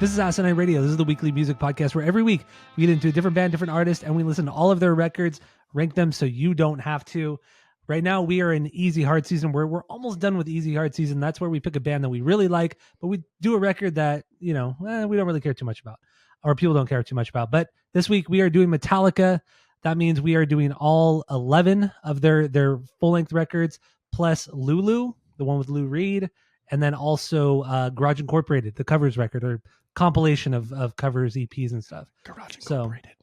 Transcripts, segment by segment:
This is Asinine Radio. This is the weekly music podcast where every week we get into a different band, different artist, and we listen to all of their records, rank them so you don't have to. Right now, we are in easy hard season where we're almost done with easy hard season. That's where we pick a band that we really like, but we do a record that, we don't really care too much about, or people don't care too much about. But this week we are doing Metallica. That means we are doing all 11 of their full-length records, plus Lulu, the one with Lou Reed, and then also Garage Incorporated, the covers record, or compilation of covers, EPs, and stuff. Garage Incorporated. So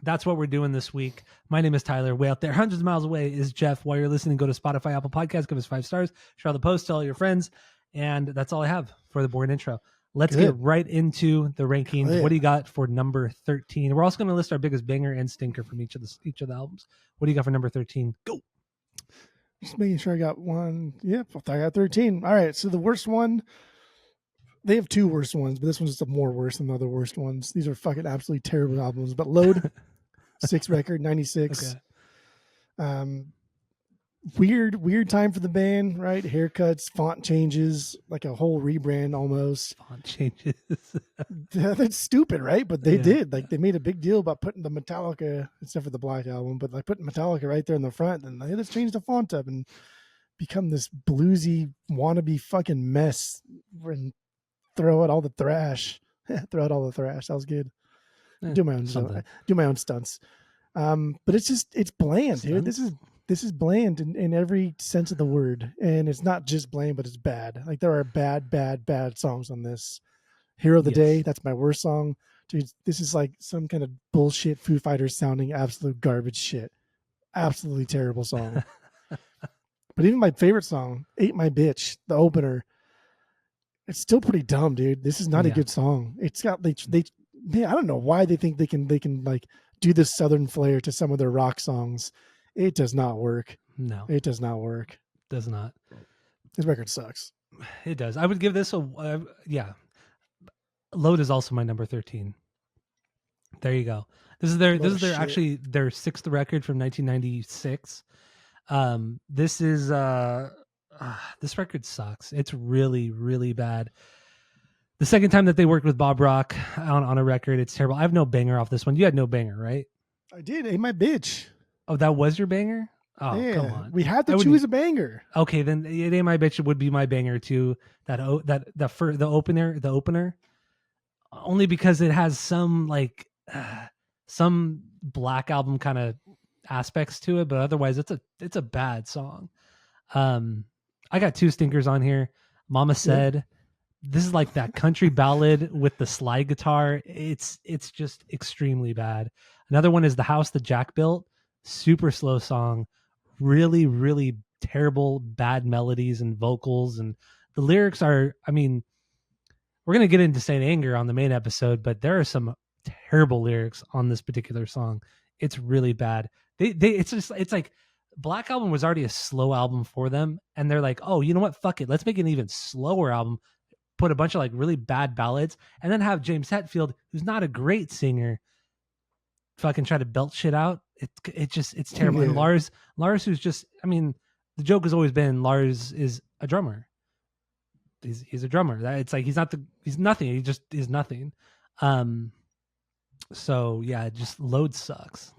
that's what we're doing this week. My name is Tyler. Way out there, hundreds of miles away, is Jeff. While you're listening, go to Spotify, Apple Podcasts, give us 5 stars, share the post, tell all your friends, and that's all I have for the boring intro. Let's get right into the rankings. Good. What do you got for number 13? We're also going to list our biggest banger and stinker from each of the albums. What do you got for number 13? Go. Just making sure I got one. Yep, I got 13. All right, so the worst one, they have 2 worst ones, but this one's just more worse than the other worst ones. These are fucking absolutely terrible albums. But Load, 6 record, 96. Okay. Weird time for the band, right? Haircuts, font changes, like a whole rebrand almost. Font changes. That's stupid, right? But they did. Like, they made a big deal about putting the Metallica, except for the Black Album, but like putting Metallica right there in the front. And hey, let's change the font up and become this bluesy wannabe fucking mess and throw out all the thrash. That was good. Do my own stunts. But it's bland, dude. This is bland in every sense of the word. And it's not just bland, but it's bad. Like, there are bad songs on this. Hero of the Day, that's my worst song. Dude, this is like some kind of bullshit Foo Fighters sounding absolute garbage shit. Absolutely terrible song. But even my favorite song, Ate My Bitch, the opener, it's still pretty dumb, dude. This is not a good song. It's got I don't know why they think they can like do this southern flair to some of their rock songs. It does not work. No, it does not work. Does not. This record sucks. It does. I would give this Load is also my number 13. There you go. This is their actually their 6th record from 1996. This record sucks. It's really, really bad. The second time that they worked with Bob Rock on a record, it's terrible. I have no banger off this one. You had no banger, right? I did. Ate My Bitch. Oh, that was your banger? Oh, yeah, come on. We had to choose a banger. Okay, then It Ain't My Bitch would be my banger too. The opener, only because it has some some Black Album kind of aspects to it, but otherwise it's a bad song. I got 2 stinkers on here. Mama Said. This is like that country ballad with the slide guitar. It's just extremely bad. Another one is The House That Jack Built. Super slow song. Really, really terrible, bad melodies and vocals. And the lyrics are, we're going to get into Saint Anger on the main episode, but there are some terrible lyrics on this particular song. It's really bad. It's like Black Album was already a slow album for them. And they're like, oh, you know what? Fuck it. Let's make an even slower album. Put a bunch of like really bad ballads and then have James Hetfield, who's not a great singer, fucking try to belt shit out. It's terrible. Yeah. And Lars, who's just, the joke has always been Lars is a drummer. He's a drummer. It's like he's nothing. He just is nothing. So yeah, just Load sucks.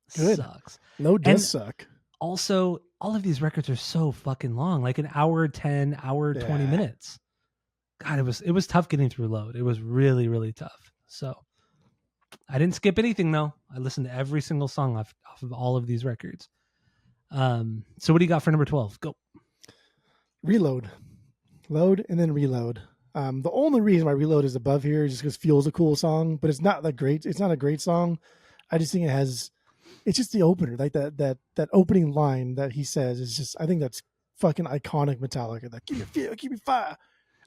Sucks. Load does suck. Also, all of these records are so fucking long, like an hour 10, hour 20 minutes. God, it was tough getting through Load. It was really, really tough. So I didn't skip anything though. I listened to every single song off of all of these records. So what do you got for number 12? Go. Reload. Load and then Reload. The only reason why Reload is above here is just because Fuel's a cool song, but it's not that great. It's not a great song. I just think it's just the opener, like that opening line that he says is just, I think that's fucking iconic Metallica. That keep me fire, keep me fire.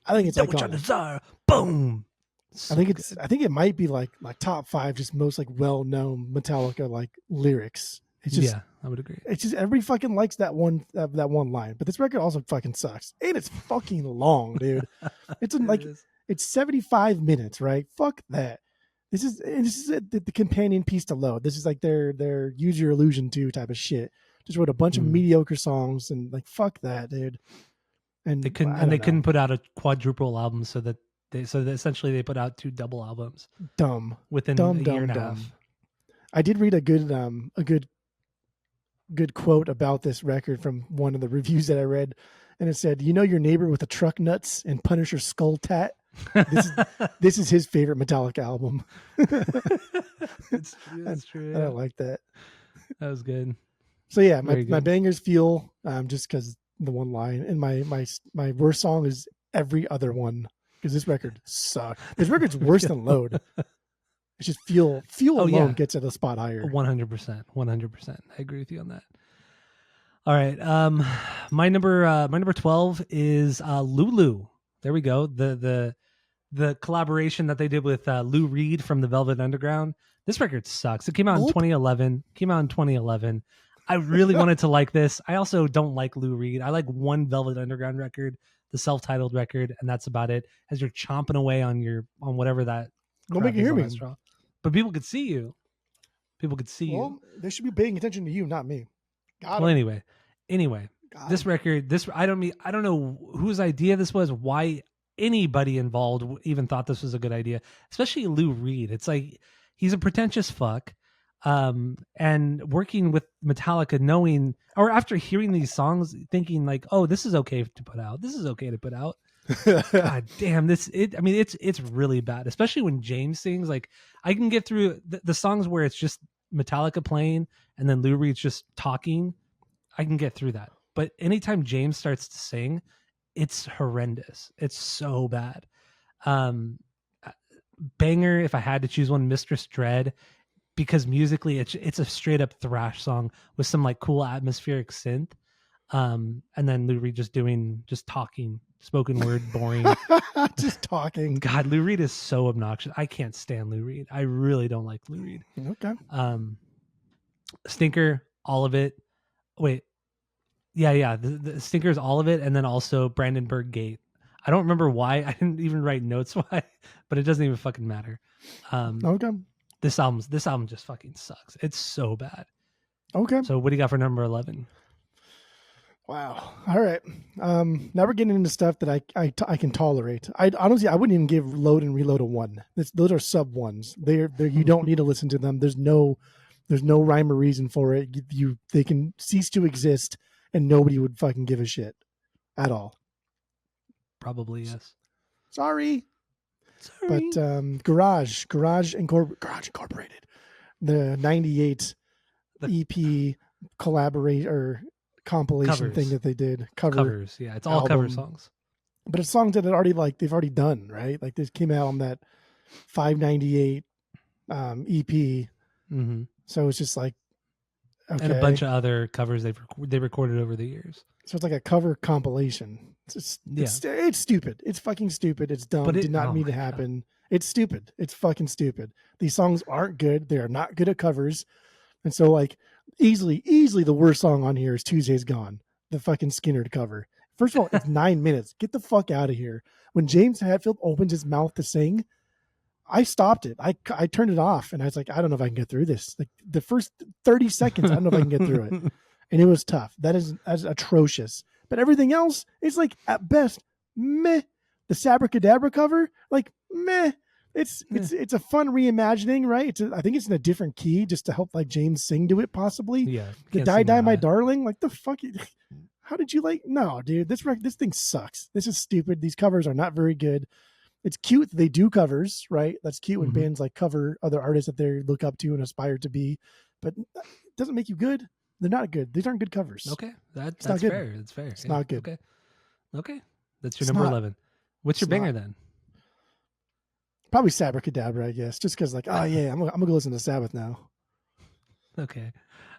I think it's iconic. Desire. Boom. So I think it might be like top 5 just most like well-known Metallica like lyrics. It's just, I would agree. It's just everybody fucking likes that one line. But this record also fucking sucks. And it's fucking long, dude. It's 75 minutes, right? Fuck that. This is the companion piece to Load. This is like their Use Your Illusion 2 type of shit. Just wrote a bunch of mediocre songs and like fuck that, dude. And they couldn't put out a quadruple album so that Essentially they put out 2 double albums Dumb, within dumb, a year dumb, and a dumb. half. I did read a good quote about this record from one of the reviews that I read, and it said, "You know your neighbor with the truck nuts and Punisher skull tat. This is his favorite Metallica album." It's true. That's true. I Yeah. don't like that. That was good. So yeah, Very my good. bangers feel just because the one line, and my worst song is every other one because this record sucks. This record's worse than Load. It's just feel alone gets it a spot higher. 100%. 100%. I agree with you on that. All right. My number 12 is Lulu. There we go. The collaboration that they did with Lou Reed from the Velvet Underground. This record sucks. It came out in 2011. I really wanted to like this. I also don't like Lou Reed. I like one Velvet Underground record, the self-titled record, and that's about it. As you're chomping away on whatever that Nobody can hear me. straw. But people could see you. People could see you. They should be paying attention to you, not me. Anyway, this record, I don't know whose idea this was, why anybody involved even thought this was a good idea, especially Lou Reed. It's like he's a pretentious fuck. And working with Metallica, knowing, or after hearing these songs, thinking like, oh, this is okay to put out. This is okay to put out. God damn, it's really bad, especially when James sings. Like, I can get through the songs where it's just Metallica playing and then Lou Reed's just talking. I can get through that. But anytime James starts to sing, it's horrendous. It's so bad. Banger, if I had to choose one, Mistress Dread, because musically it's a straight up thrash song with some like cool atmospheric synth. And then Lou Reed just talking, spoken word, boring. Just talking. God, Lou Reed is so obnoxious. I can't stand Lou Reed. I really don't like Lou Reed. Okay. Stinker, all of it. Wait. Yeah. The Stinker is all of it, and then also Brandenburg Gate. I don't remember why. I didn't even write notes why, but it doesn't even fucking matter. Okay. This album just fucking sucks. It's so bad. Okay. So what do you got for number 11? Wow. All right. Now we're getting into stuff that I can tolerate. I honestly, I wouldn't even give Load and Reload a 1. Those are sub 1s. They're you don't need to listen to them. There's no rhyme or reason for it. They can cease to exist and nobody would fucking give a shit at all. Probably yes. Sorry. But Garage Incorporated, the 98 EP collaborate or compilation thing that they did. Covers. Yeah, it's all cover songs. But it's songs that they've already done, right? Like this came out on that 598 EP. Mm-hmm. So it's just like, okay. And a bunch of other covers they recorded over the years. So it's like a cover compilation. It's stupid. It's fucking stupid. It's dumb. But it did not need to happen. God. It's stupid. It's fucking stupid. These songs aren't good. They are not good at covers. And so like easily the worst song on here is Tuesday's Gone, the fucking Skinner cover. First of all, it's 9 minutes. Get the fuck out of here. When James Hetfield opens his mouth to sing, I stopped it. I turned it off and I was like, I don't know if I can get through this. Like the first 30 seconds, I don't know if I can get through it. And it was tough. That is atrocious. But everything else is like at best meh. The Sabracadabra cover, like meh. It's a fun reimagining, right? I think it's in a different key just to help like James sing to it possibly. Yeah. The Die My Darling, like the fuck. How did you like? No, dude, this thing sucks. This is stupid. These covers are not very good. It's cute that they do covers, right? That's cute when bands like cover other artists that they look up to and aspire to be, but it doesn't make you good. They're not good. These aren't good covers. Okay. That's good. fair. That's fair. It's not good. Okay. That's your number 11. What's your banger then? Probably Sabracadabra, I guess. Just because like, oh yeah, I'm gonna go listen to Sabbath now. Okay.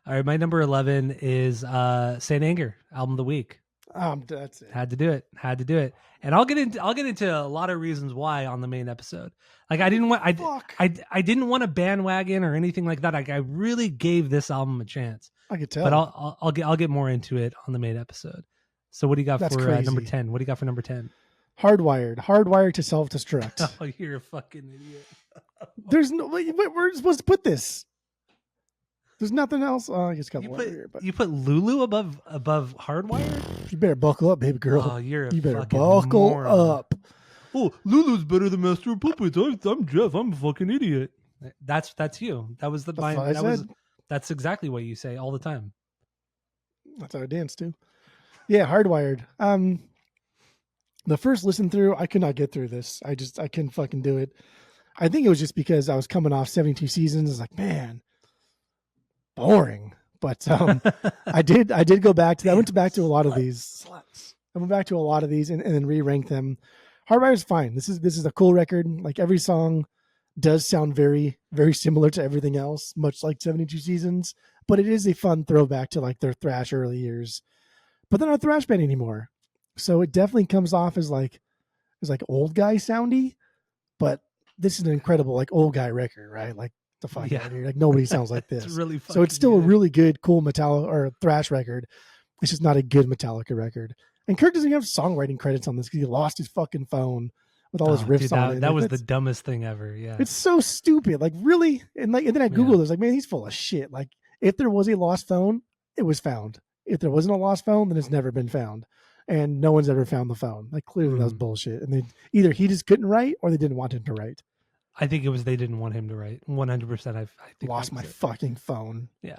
All right. My number 11 is Saint Anger, album of the week. That's it. Had to do it. And I'll get into a lot of reasons why on the main episode. Like I didn't want a bandwagon or anything like that. Like I really gave this album a chance. I could tell. But I'll get more into it on the main episode. So what do you got for number 10? What do you got for number 10? Hardwired to self-destruct. Oh, you're a fucking idiot. There's no where are you supposed to put this? There's nothing else. Oh, I just got one here. But you put Lulu above Hardwired? You better buckle up, baby girl. Oh, you better buckle moron. up. Oh, Lulu's better than Master of Puppets. I'm Jeff. I'm a fucking idiot. That's you. That was the That's what line. I said. That's exactly what you say all the time. That's how I dance too. Yeah, Hardwired. The first listen through, I could not get through this. I couldn't fucking do it. I think it was just because I was coming off 72 seasons. I was like, man, boring. But I did go back to that. I went back to a lot of these. I went back to a lot of these and then re-ranked them. Hardwired's fine. This is a cool record. Like every song does sound very, very similar to everything else, much like 72 seasons. But it is a fun throwback to like their thrash early years. But they're not a thrash band anymore. So it definitely comes off as like old guy soundy, but this is an incredible like old guy record, right? Like the fuck out of here. Like nobody sounds like this. It's really so it's still good. a really good, cool Metallica or thrash record. It's just not a good Metallica record. And Kirk doesn't even have songwriting credits on this because he lost his fucking phone with all his riffs on it. That was the dumbest thing ever. Yeah. It's so stupid. Like really? And then I Googled it. I was like, man, he's full of shit. Like if there was a lost phone, it was found. If there wasn't a lost phone, then it's never been found. And no one's ever found the phone. Like clearly that was bullshit. And either he just couldn't write or they didn't want him to write. I think it was they didn't want him to write. 100%. I think lost my fucking phone. Yeah.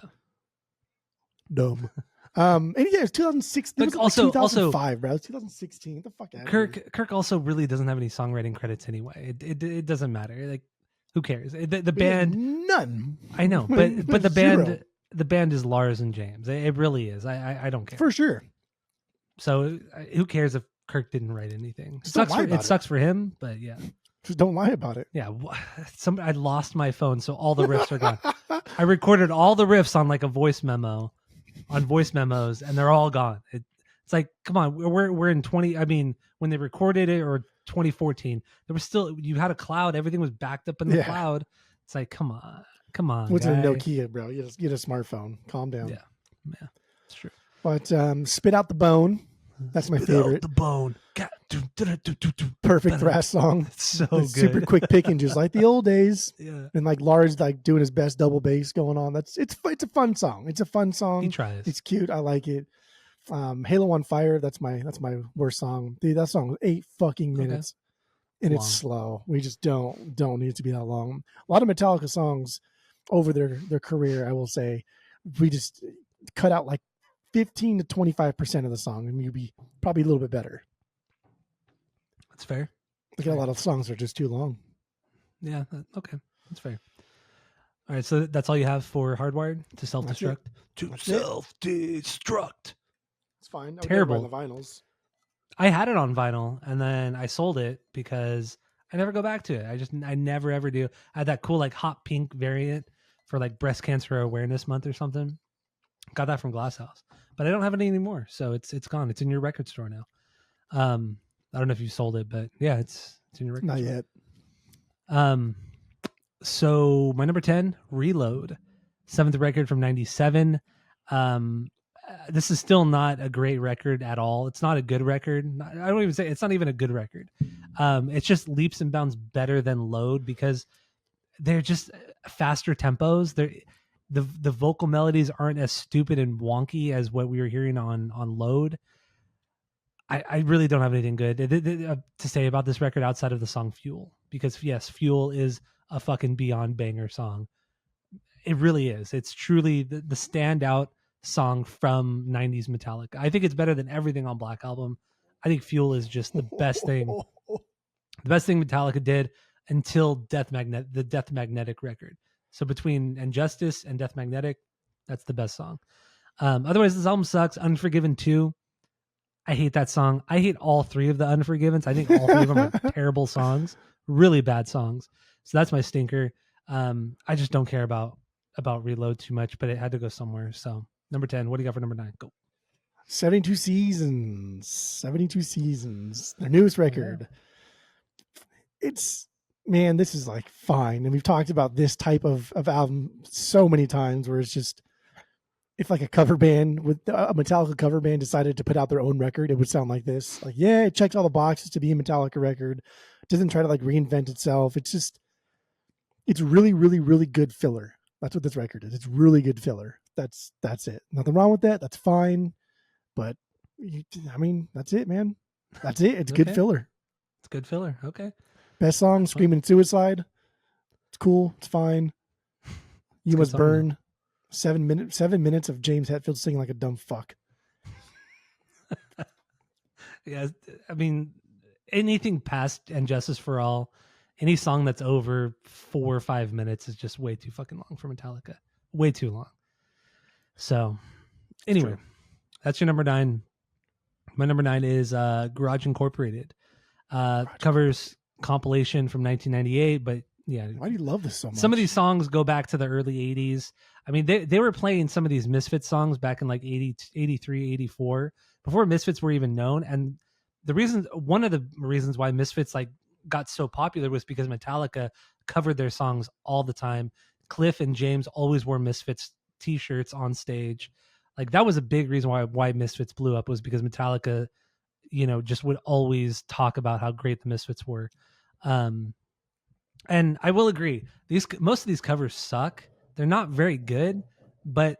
Dumb. And yeah, it's 2006. It was also 2005, bro. It was 2016. Get the fuck out of here. Kirk also really doesn't have any songwriting credits anyway. It doesn't matter. Like who cares? The band none. I know, but the band is Lars and James. It really is. I don't care. For sure. So who cares if Kirk didn't write anything? It sucks for him, but yeah. Just don't lie about it. Yeah. I lost my phone, so all the riffs are gone. I recorded all the riffs on like a voice memos, and they're all gone. It's like, come on, we're in 20. I mean, when they recorded it or 2014, there was still, you had a cloud. Everything was backed up in the cloud. It's like, come on. What's a Nokia, bro? You just get a smartphone. Calm down. Yeah, it's true. But Spit Out the Bone. That's my favorite. Out the bone. Perfect thrash song. It's so good. Super quick picking, just like the old days. Yeah. And like Lars like doing his best double bass going on. It's a fun song. It's a fun song. He tries. It's cute. I like it. Halo on Fire. That's my worst song. Dude, that song was 8 fucking minutes, and it's slow. We just don't need it to be that long. A lot of Metallica songs over their career, I will say, we just cut out like 15 to 25% of the song, and you'd be probably a little bit better. That's fair. Look at a lot of songs that are just too long. Yeah. Okay. That's fair. All right. So that's all you have for Hardwired to self-destruct? To self-destruct. It's fine. Terrible. The vinyls. I had it on vinyl, and then I sold it because I never go back to it. I never ever do. I had that cool like hot pink variant for like Breast Cancer Awareness Month or something. Got that from Glass House, but I don't have it anymore. So it's gone. It's in your record store now. I don't know if you sold it, but yeah, it's in your record Not store. Yet. So my number 10, Reload, 7th record from 97. This is still not a great record at all. It's not a good record. I don't even say it's not even a good record. It's just leaps and bounds better than Load because they're just faster tempos. The vocal melodies aren't as stupid and wonky as what we were hearing on Load. I really don't have anything good to say about this record outside of the song Fuel, because yes, Fuel is a fucking beyond banger song. It really is. It's truly the standout song from 90s Metallica. I think it's better than everything on Black Album. I think Fuel is just the best thing. The best thing Metallica did until the Death Magnetic record. So between Injustice and Death Magnetic, that's the best song. Otherwise, this album sucks. Unforgiven 2. I hate that song. I hate all 3 of the Unforgivens. I think all 3 of them are terrible songs, really bad songs. So that's my stinker. I just don't care about Reload too much, but it had to go somewhere. So number 10, what do you got for number 9? Go. 72 Seasons. Their newest record. It's, man, this is like fine. And we've talked about this type of album so many times where it's just, if like a cover band with a Metallica cover band decided to put out their own record, it would sound like this. Like, yeah, it checks all the boxes to be a Metallica record. It doesn't try to like reinvent itself. It's really, really, really good filler. That's what this record is. It's really good filler. That's it. Nothing wrong with that. That's fine. But I mean, that's it, man. That's it. It's good filler. It's good filler. Okay. Best song, That's fun. Screaming Suicide. It's cool. It's fine. It's You a good Must song though. Burn. 7 minutes of James Hetfield singing like a dumb fuck. Yeah, I mean, anything past And Justice for All, any song that's over 4 or 5 minutes is just way too fucking long for Metallica. Way too long. So, anyway, True. that's your number 9. My number 9 is Garage Incorporated. Covers compilation from 1998, but yeah. Why do you love this so much? Some of these songs go back to the early 80s. I mean, they were playing some of these Misfits songs back in like 80, 83, 84, before Misfits were even known. And one of the reasons why Misfits like got so popular was because Metallica covered their songs all the time. Cliff and James always wore Misfits t-shirts on stage. Like that was a big reason why Misfits blew up, was because Metallica, just would always talk about how great the Misfits were. And I will agree, most of these covers suck. They're not very good, but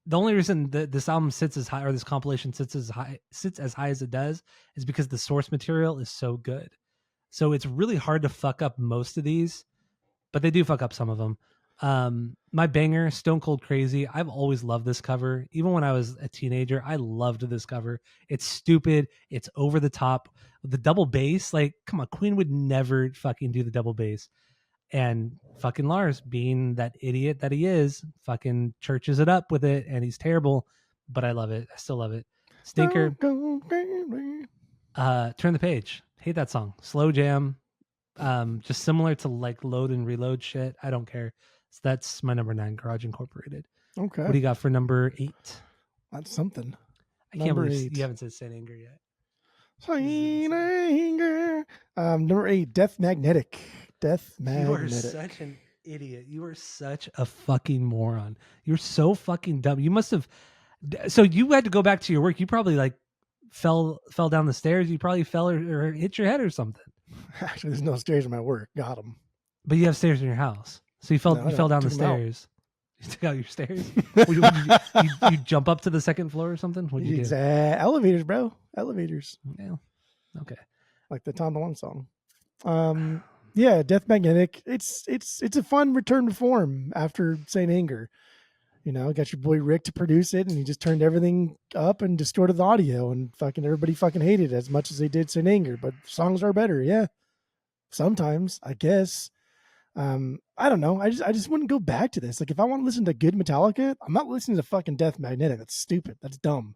the only reason that this album sits as high, or this compilation sits as high as it does, is because the source material is so good. So it's really hard to fuck up most of these, but they do fuck up some of them. My banger, Stone Cold Crazy. I've always loved this cover. Even when I was a teenager, I loved this cover. It's stupid. It's over the top. The double bass, like, come on, Queen would never fucking do the double bass. And fucking Lars, being that idiot that he is, fucking churches it up with it, and he's terrible, but I love it. I still love it. Stinker. Turn the Page. Hate that song. Slow jam. Just similar to like Load and Reload shit. I don't care. So that's my number 9, Garage Incorporated. Okay. What do you got for number 8? That's something. I can't believe you haven't said Saint Anger yet. Saint Anger. Number 8, Death Magnetic. Death Magnetic. You are such an idiot. You are such a fucking moron. You're so fucking dumb. You must have. So you had to go back to your work. You probably like fell down the stairs. You probably fell or hit your head or something. Actually, there's no stairs in my work. Got them. But you have stairs in your house, so you fell down the stairs. You took out your stairs. you jump up to the second floor or something? What did you do? Elevators, bro. Elevators. Yeah. Okay. Like the Tom DeLonge song. Yeah, Death Magnetic. It's a fun return to form after Saint Anger. Got your boy Rick to produce it, and he just turned everything up and distorted the audio, and fucking everybody fucking hated it as much as they did Saint Anger. But songs are better, yeah. Sometimes, I guess. I don't know. I just wouldn't go back to this. Like, if I want to listen to good Metallica, I'm not listening to fucking Death Magnetic. That's stupid. That's dumb.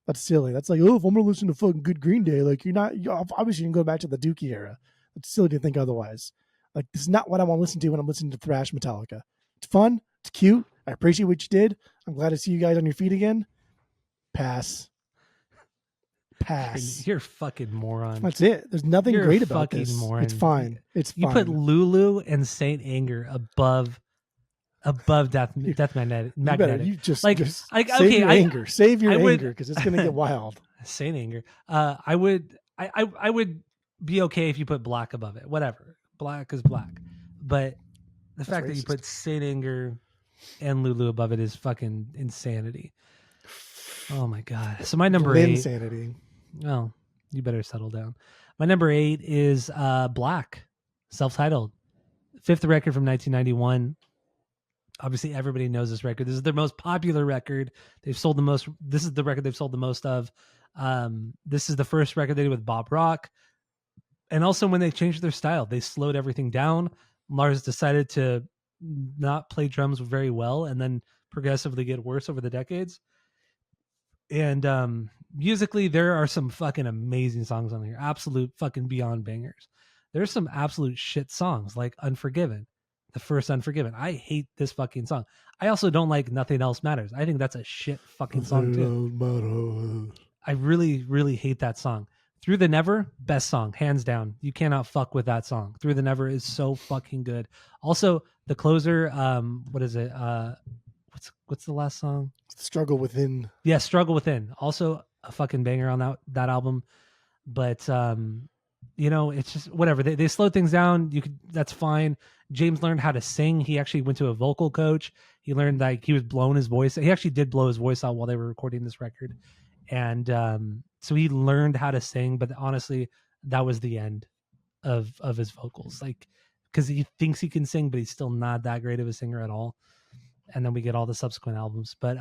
That's silly. That's like, oh, if I'm gonna listen to fucking good Green Day, like you obviously you can go back to the Dookie era. It's silly to think otherwise. Like, this is not what I want to listen to when I'm listening to thrash Metallica. It's fun. It's cute. I appreciate what you did. I'm glad to see you guys on your feet again. Pass. You're a fucking moron. That's it. There's nothing great about this. Moron. It's fine. It's fine. You put Lulu and Saint Anger above Death Magnetic. You just save your anger. Save your anger, because it's gonna get wild. Saint Anger. I would be okay if you put Black above it. Whatever. Black is black. But the fact that you put Saint Anger and Lulu above it is fucking insanity. Oh my god. So my number 8. Insanity. Well, you better settle down. My number 8 is Black, self-titled. 5th record from 1991. Obviously, everybody knows this record. This is their most popular record. They've sold the most. This is the record they've sold the most of. This is the first record they did with Bob Rock. And also, when they changed their style, they slowed everything down. Lars decided to not play drums very well and then progressively get worse over the decades. And musically, there are some fucking amazing songs on here. Absolute fucking beyond bangers. There's some absolute shit songs like Unforgiven. The first Unforgiven. I hate this fucking song. I also don't like Nothing Else Matters. I think that's a shit fucking song too. I really, really hate that song. Through the Never, best song, hands down. You cannot fuck with that song. Through the Never is so fucking good. Also, the closer, what is it? What's the last song? Struggle Within. Yeah, Struggle Within. Also a fucking banger on that album. But it's just whatever. They slowed things down. That's fine. James learned how to sing. He actually went to a vocal coach. He learned that he was blowing his voice. He actually did blow his voice out while they were recording this record. And so he learned how to sing, but honestly, that was the end. of his vocals, like because he thinks he can sing, but he's still not that great of a singer at all. And then we get all the subsequent albums, but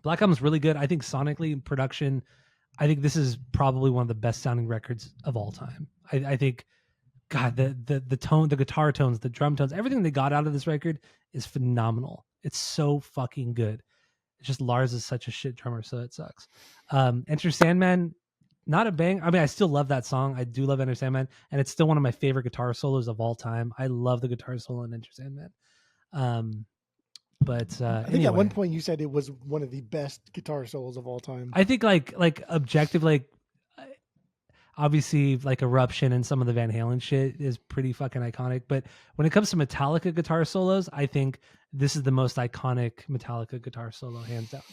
Black Album's really good. I think sonically, production, I think this is probably one of the best sounding records of all time. I think, God, the tone, the guitar tones, the drum tones, everything they got out of this record is phenomenal. It's so fucking good. It's just Lars is such a shit drummer, so it sucks. Enter Sandman, not a bang. I mean, I still love that song. I do love Enter Sandman, and it's still one of my favorite guitar solos of all time. I love the guitar solo in Enter Sandman. But I think anyway, at one point you said it was one of the best guitar solos of all time. I think like objective, like obviously like Eruption and some of the Van Halen shit is pretty fucking iconic. But when it comes to Metallica guitar solos, I think this is the most iconic Metallica guitar solo, hands down.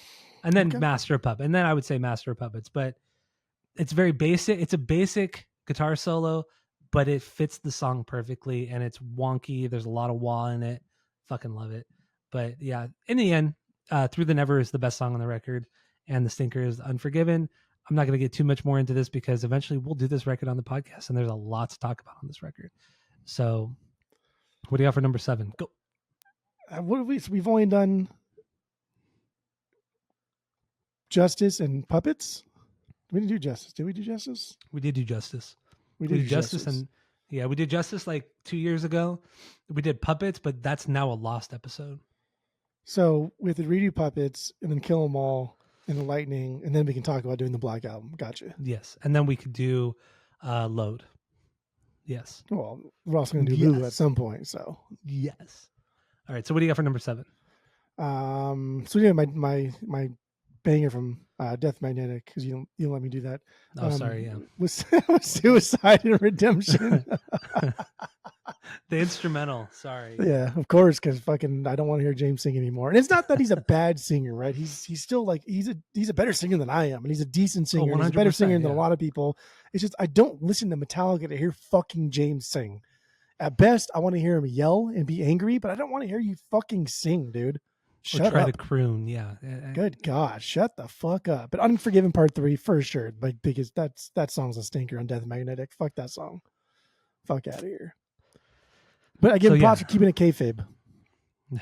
And then Master of Puppets, and then I would say Master of Puppets. But it's very basic. It's a basic guitar solo, but it fits the song perfectly, and it's wonky. There's a lot of wah in it. Fucking love it. But yeah, in the end, Through the Never is the best song on the record, and the stinker is Unforgiven. I'm not going to get too much more into this because eventually we'll do this record on the podcast, and there's a lot to talk about on this record. So, what do you got for number 7? Go. What have we've only done Justice and Puppets. We didn't do Justice. Did we do Justice? We did do Justice. We did Justice, and yeah, we did Justice like 2 years ago. We did Puppets, but that's now a lost episode. So with the redo Puppets and then Kill 'Em All and the Lightning, and then we can talk about doing the Black Album. Gotcha. Yes, and then we could do Load. Yes. Well, we're also going to do Lulu at some point. So yes. All right. So what do you got for number 7? So yeah, my banger from Death Magnetic, because you don't let me do that. Oh, sorry. Yeah. Was Suicide and Redemption. The instrumental. Sorry. Yeah, of course, because fucking I don't want to hear James sing anymore. And it's not that he's a bad singer, right? He's still like he's a better singer than I am, and he's a decent singer. He's a better singer than a lot of people. It's just I don't listen to Metallica to hear fucking James sing. At best, I want to hear him yell and be angry, but I don't want to hear you fucking sing, dude. Shut up. Try to croon, yeah. Good God, shut the fuck up. But Unforgiven Part 3 for sure. My biggest that song's a stinker on Death Magnetic. Fuck that song. Fuck out of here. But I give props for keeping it kayfabe. God,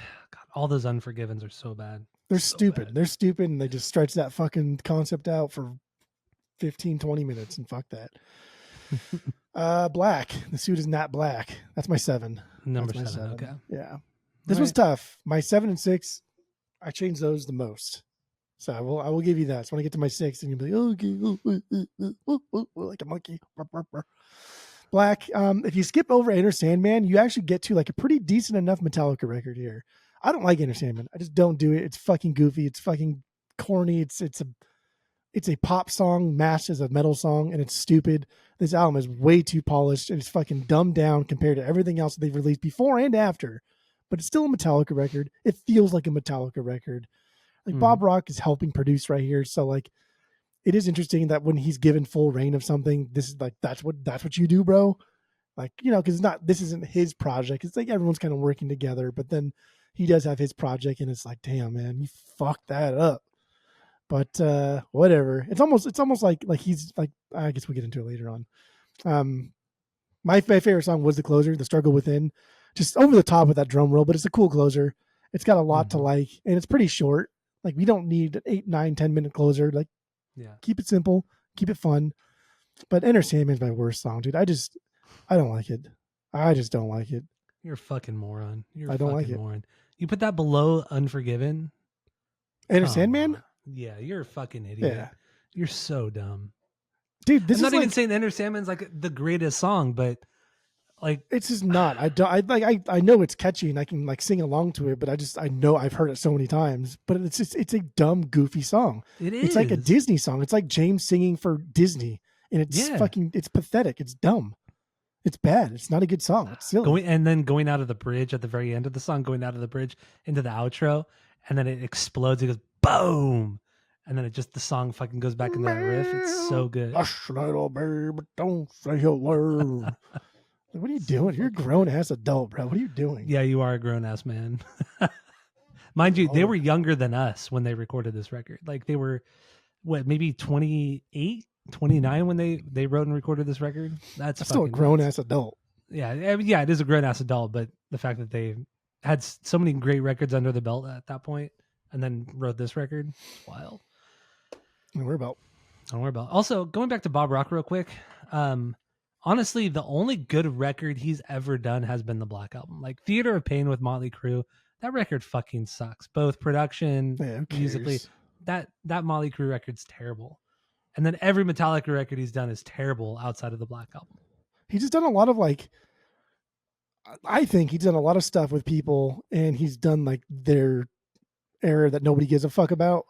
all those Unforgivens are so bad. They're stupid. Bad. They're stupid, and they just stretch that fucking concept out for 15, 20 minutes, and fuck that. Black. The suit is not black. That's my 7. Number 7. Okay. Yeah. This was tough. My 7 and 6, I changed those the most. So I will give you that. So when I get to my 6, and you'll be like, okay, like a monkey. Black. If you skip over Enter Sandman, you actually get to like a pretty decent enough Metallica record here. I don't like Enter Sandman. I just don't do it. It's fucking goofy. It's fucking corny. It's a pop song masked as a metal song, and it's stupid. This album is way too polished, and it's fucking dumbed down compared to everything else that they've released before and after. But it's still a Metallica record. It feels like a Metallica record. Like Bob Rock is helping produce right here. So like, it is interesting that when he's given full reign of something, this is like, that's what you do, bro. Like, you know, cause this isn't his project. It's like everyone's kind of working together, but then he does have his project, and it's like, damn, man, you fucked that up. But whatever. It's almost like he's like, I guess we'll get into it later on. My favorite song was the closer, The Struggle Within. Just over the top with that drum roll, but it's a cool closer. It's got a lot to like, and it's pretty short. Like, we don't need an 8, 9, 10-minute closer. Like, keep it simple, keep it fun. But Enter Sandman's my worst song, dude. I don't like it. I just don't like it. You're a fucking moron. I don't like it. Moron. You put that below Unforgiven? Enter Sandman? Yeah, you're a fucking idiot. Yeah. You're so dumb. Dude, this I'm is not even saying Enter Sandman's like the greatest song, but like it's just not. I know it's catchy and I can like sing along to it, but I know I've heard it so many times. But it's a dumb, goofy song. It is. It's like a Disney song. It's like James singing for Disney, and it's pathetic. It's dumb. It's bad. It's not a good song. It's silly. Going out of the bridge at the very end of the song, going out of the bridge into the outro, and then it explodes. It goes boom, and then the song fucking goes back into that riff. It's so good. Hush, little baby, don't say a word. What are you doing? You're a grown ass adult, bro. What are you doing? Yeah, you are a grown ass man. Mind you, they were younger than us when they recorded this record. Like they were, maybe 28 29 when they wrote and recorded this record. That's still a fucking grown nuts. ass adult. Yeah, yeah, it is a grown ass adult, but the fact that they had so many great records under the belt at that point, and then wrote this record, it's wild. Don't worry about. Don't worry about. Also, going back to Bob Rock real quick. Honestly, the only good record he's ever done has been the Black Album. Like Theater of Pain with Motley Crue, that record fucking sucks. Both production, musically. That Motley Crue record's terrible. And then every Metallica record he's done is terrible outside of the Black Album. He's just done a lot of like, I think he's done a lot of stuff with people, and he's done like their era that nobody gives a fuck about.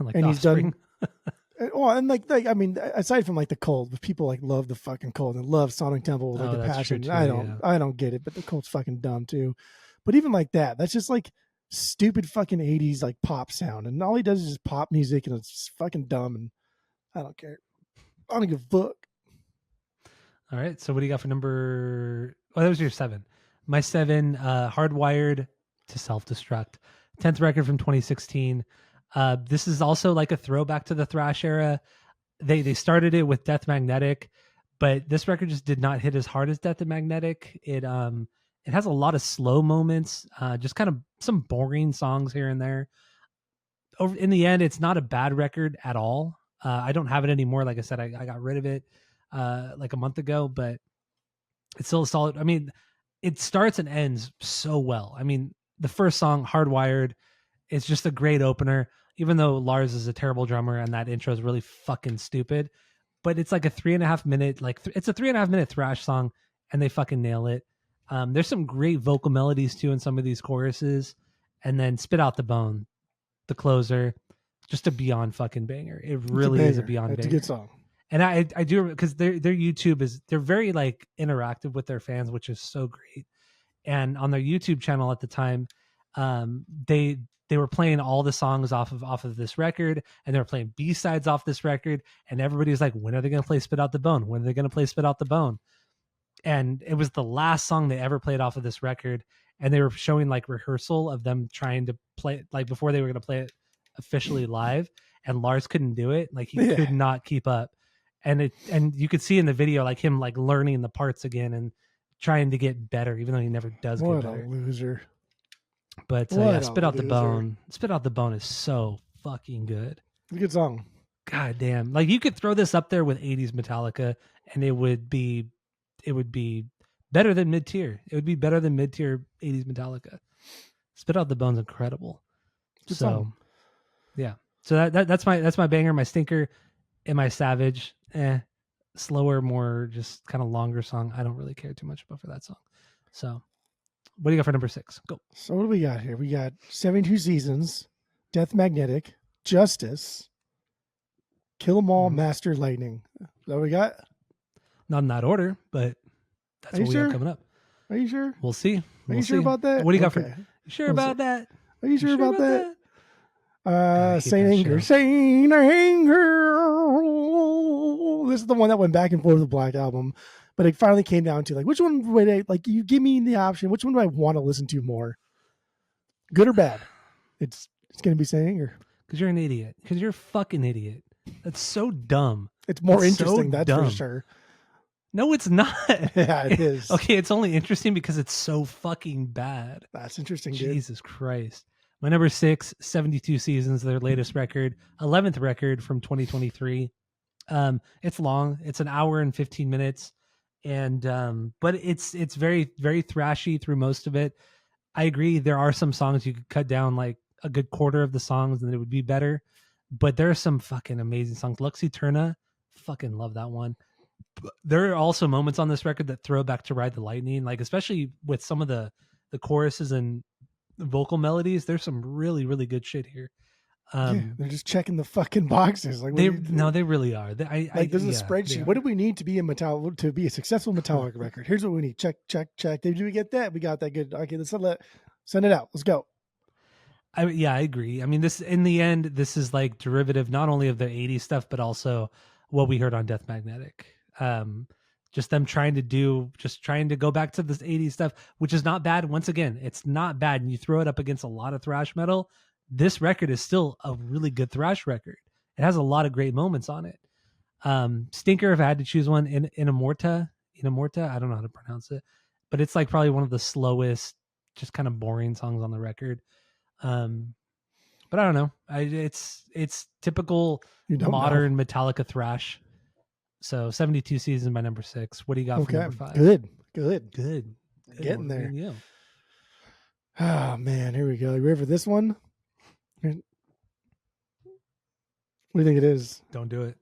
Like and he's Offspring. done. Well, and like I mean, aside from like the Cult, people like love the fucking Cult and love Sonic Temple with like the passion. Too, I don't get it, but the Cult's fucking dumb too. But even like that's just like stupid fucking 80s like pop sound, and all he does is just pop music, and it's just fucking dumb, and I don't care. I don't give a fuck. All right, so what do you got for number? Oh, that was your 7. My 7, Hardwired to Self-Destruct, 10th record from 2016. This is also like a throwback to the thrash era. They started it with Death Magnetic, but this record just did not hit as hard as Death Magnetic. It has a lot of slow moments, just kind of some boring songs here and there. In the end, it's not a bad record at all. I don't have it anymore. Like I said, I got rid of it like a month ago, but it's still a solid. I mean, it starts and ends so well. I mean, the first song, Hardwired, is just a great opener, even though Lars is a terrible drummer and that intro is really fucking stupid. But it's like a 3.5 minute, it's a 3.5 minute thrash song, and they fucking nail it. There's some great vocal melodies too in some of these choruses, and then Spit Out the Bone, the closer, just a beyond fucking banger. It really is a beyond banger. It's a good song. And I do, because their YouTube they're very like interactive with their fans, which is so great. And on their YouTube channel at the time, they were playing all the songs off of this record, and they were playing B-sides off this record, and everybody was like, when are they going to play Spit Out the Bone? When are they going to play Spit Out the Bone? And it was the last song they ever played off of this record, and they were showing like rehearsal of them trying to play like before they were going to play it officially live, and Lars couldn't do it. Like he could not keep up. And you could see in the video like him like learning the parts again and trying to get better, even though he never does get better. What a loser. But yeah, Spit Out the Bone. Spit Out the Bone is so fucking good. It's a good song. God damn. Like you could throw this up there with 80s Metallica, and it would be better than mid-tier. It would be better than mid-tier 80s Metallica. Spit Out the Bone's incredible. Good song. Yeah. So that's my banger, my stinker, and my savage. Slower, more just kind of longer song. I don't really care too much about for that song. So what do you got for number 6? Go. So what do we got here? We got 72 Seasons, Death Magnetic, Justice, Kill 'Em All, Master Lightning. Is that what we got? Not in that order, but that's what we have coming up. Are you sure? We'll see. Are you sure about that? What do you got for? Sure about that? Are you sure about that? Saint Anger. Saint Anger. This is the one that went back and forth with the Black Album, but it finally came down to like, which one would I like? You give me the option. Which one do I want to listen to more? Good or bad? It's gonna be Saint Anger. Because you're an idiot. Because you're a fucking idiot. That's so dumb. It's more interesting. That's for sure. No, it's not. Yeah, it is. Okay, it's only interesting because it's so fucking bad. That's interesting, dude. Jesus Christ. My number 6, 72 Seasons, their latest record, 11th record from 2023. It's long. It's an hour and 15 minutes. And but it's very, very thrashy through most of it. I agree. There are some songs you could cut down like a good quarter of the songs and it would be better. But there are some fucking amazing songs. Lux Eterna, fucking love that one. There are also moments on this record that throw back to Ride the Lightning, like especially with some of the choruses and vocal melodies. There's some really, really good shit here. They're just checking the fucking boxes. Like they really are. There's a spreadsheet. What do we need to be a successful Metallica record? Here's what we need. Check. Did we get that? We got that. Good. Okay, let's send it out. Let's go. I agree. I mean, this in the end, this is like derivative not only of the 80s stuff, but also what we heard on Death Magnetic. Just them trying to go back to this 80s stuff, which is not bad. Once again, it's not bad. And you throw it up against a lot of thrash metal. This record is still a really good thrash record. It has a lot of great moments on it. Stinker, if I had to choose one, in Inamorta, I don't know how to pronounce it, but it's like probably one of the slowest, just kind of boring songs on the record. But I don't know. It's typical You don't know. modern Metallica thrash. So 72 Seasons by number 6. What do you got for Okay. number 5? Good. Good. Getting there. You. Oh man, here we go. You ready for this one? What do you think it is? Don't do it.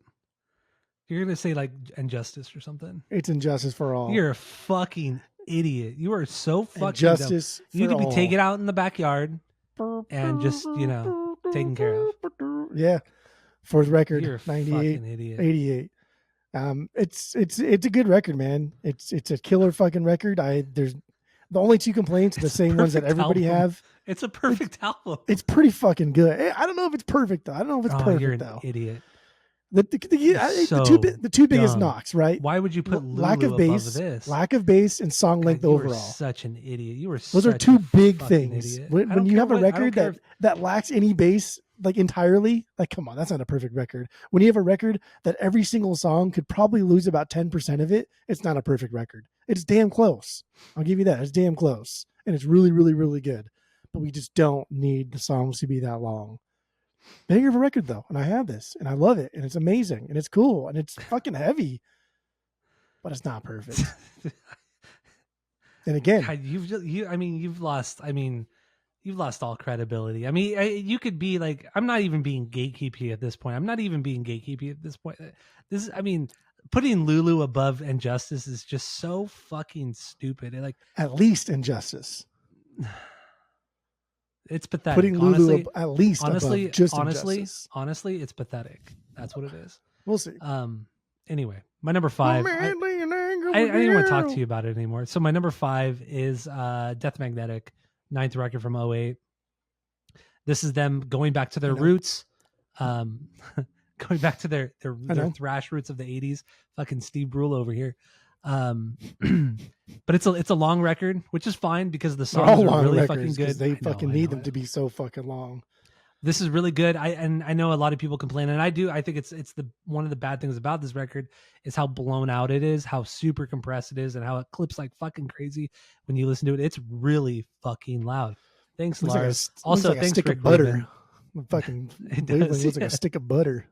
You're gonna say like Injustice or something. It's Injustice for All. You're a fucking idiot. You are so fucking Injustice dumb. You need to be all. taken out in the backyard and just, taken care of. Yeah. Fourth record, You're a 98, fucking idiot. 88. It's a good record, man. It's a killer fucking record. There's the only two complaints are the same ones that everybody have. It's a perfect album. It's pretty fucking good. I don't know if it's perfect though. I don't know if it's perfect you're an though. Idiot. The two biggest knocks, right? Why would you put lack of bass, this? lack of bass, and song length overall? You were such an idiot. You were. Those are two big things. When you have a record that lacks any bass, like entirely, like come on, that's not a perfect record. When you have a record that every single song could probably lose about 10% of it, it's not a perfect record. It's damn close. I'll give you that. It's damn close, and it's really, really, really good. But we just don't need the songs to be that long. Banger of a record though, and I have this, and I love it, and it's amazing, and it's cool, and it's fucking heavy, but it's not perfect. And again, God, you've lost all credibility. I mean, you could be like, I'm not even being gatekeepy at this point. This is, putting Lulu above Injustice is just so fucking stupid. At least Injustice. It's pathetic. Putting Lulu at least honestly, above just Injustice. Honestly, it's pathetic. That's what it is. We'll see. Anyway, my number 5. I don't even want to talk to you about it anymore. So my number 5 is Death Magnetic, 9th record from 2008. This is them going back to their roots, going back to their thrash roots of the 80s. Fucking Steve Brule over here. But it's a long record, which is fine because the songs are really fucking good. They fucking need them to be so fucking long. This is really good. I know a lot of people complain, and I do. I think it's the one of the bad things about this record is how blown out it is, how super compressed it is, and how it clips like fucking crazy when you listen to it. It's really fucking loud. Thanks, Lars. Also, like thanks stick for of butter. Fucking looks like a stick of butter.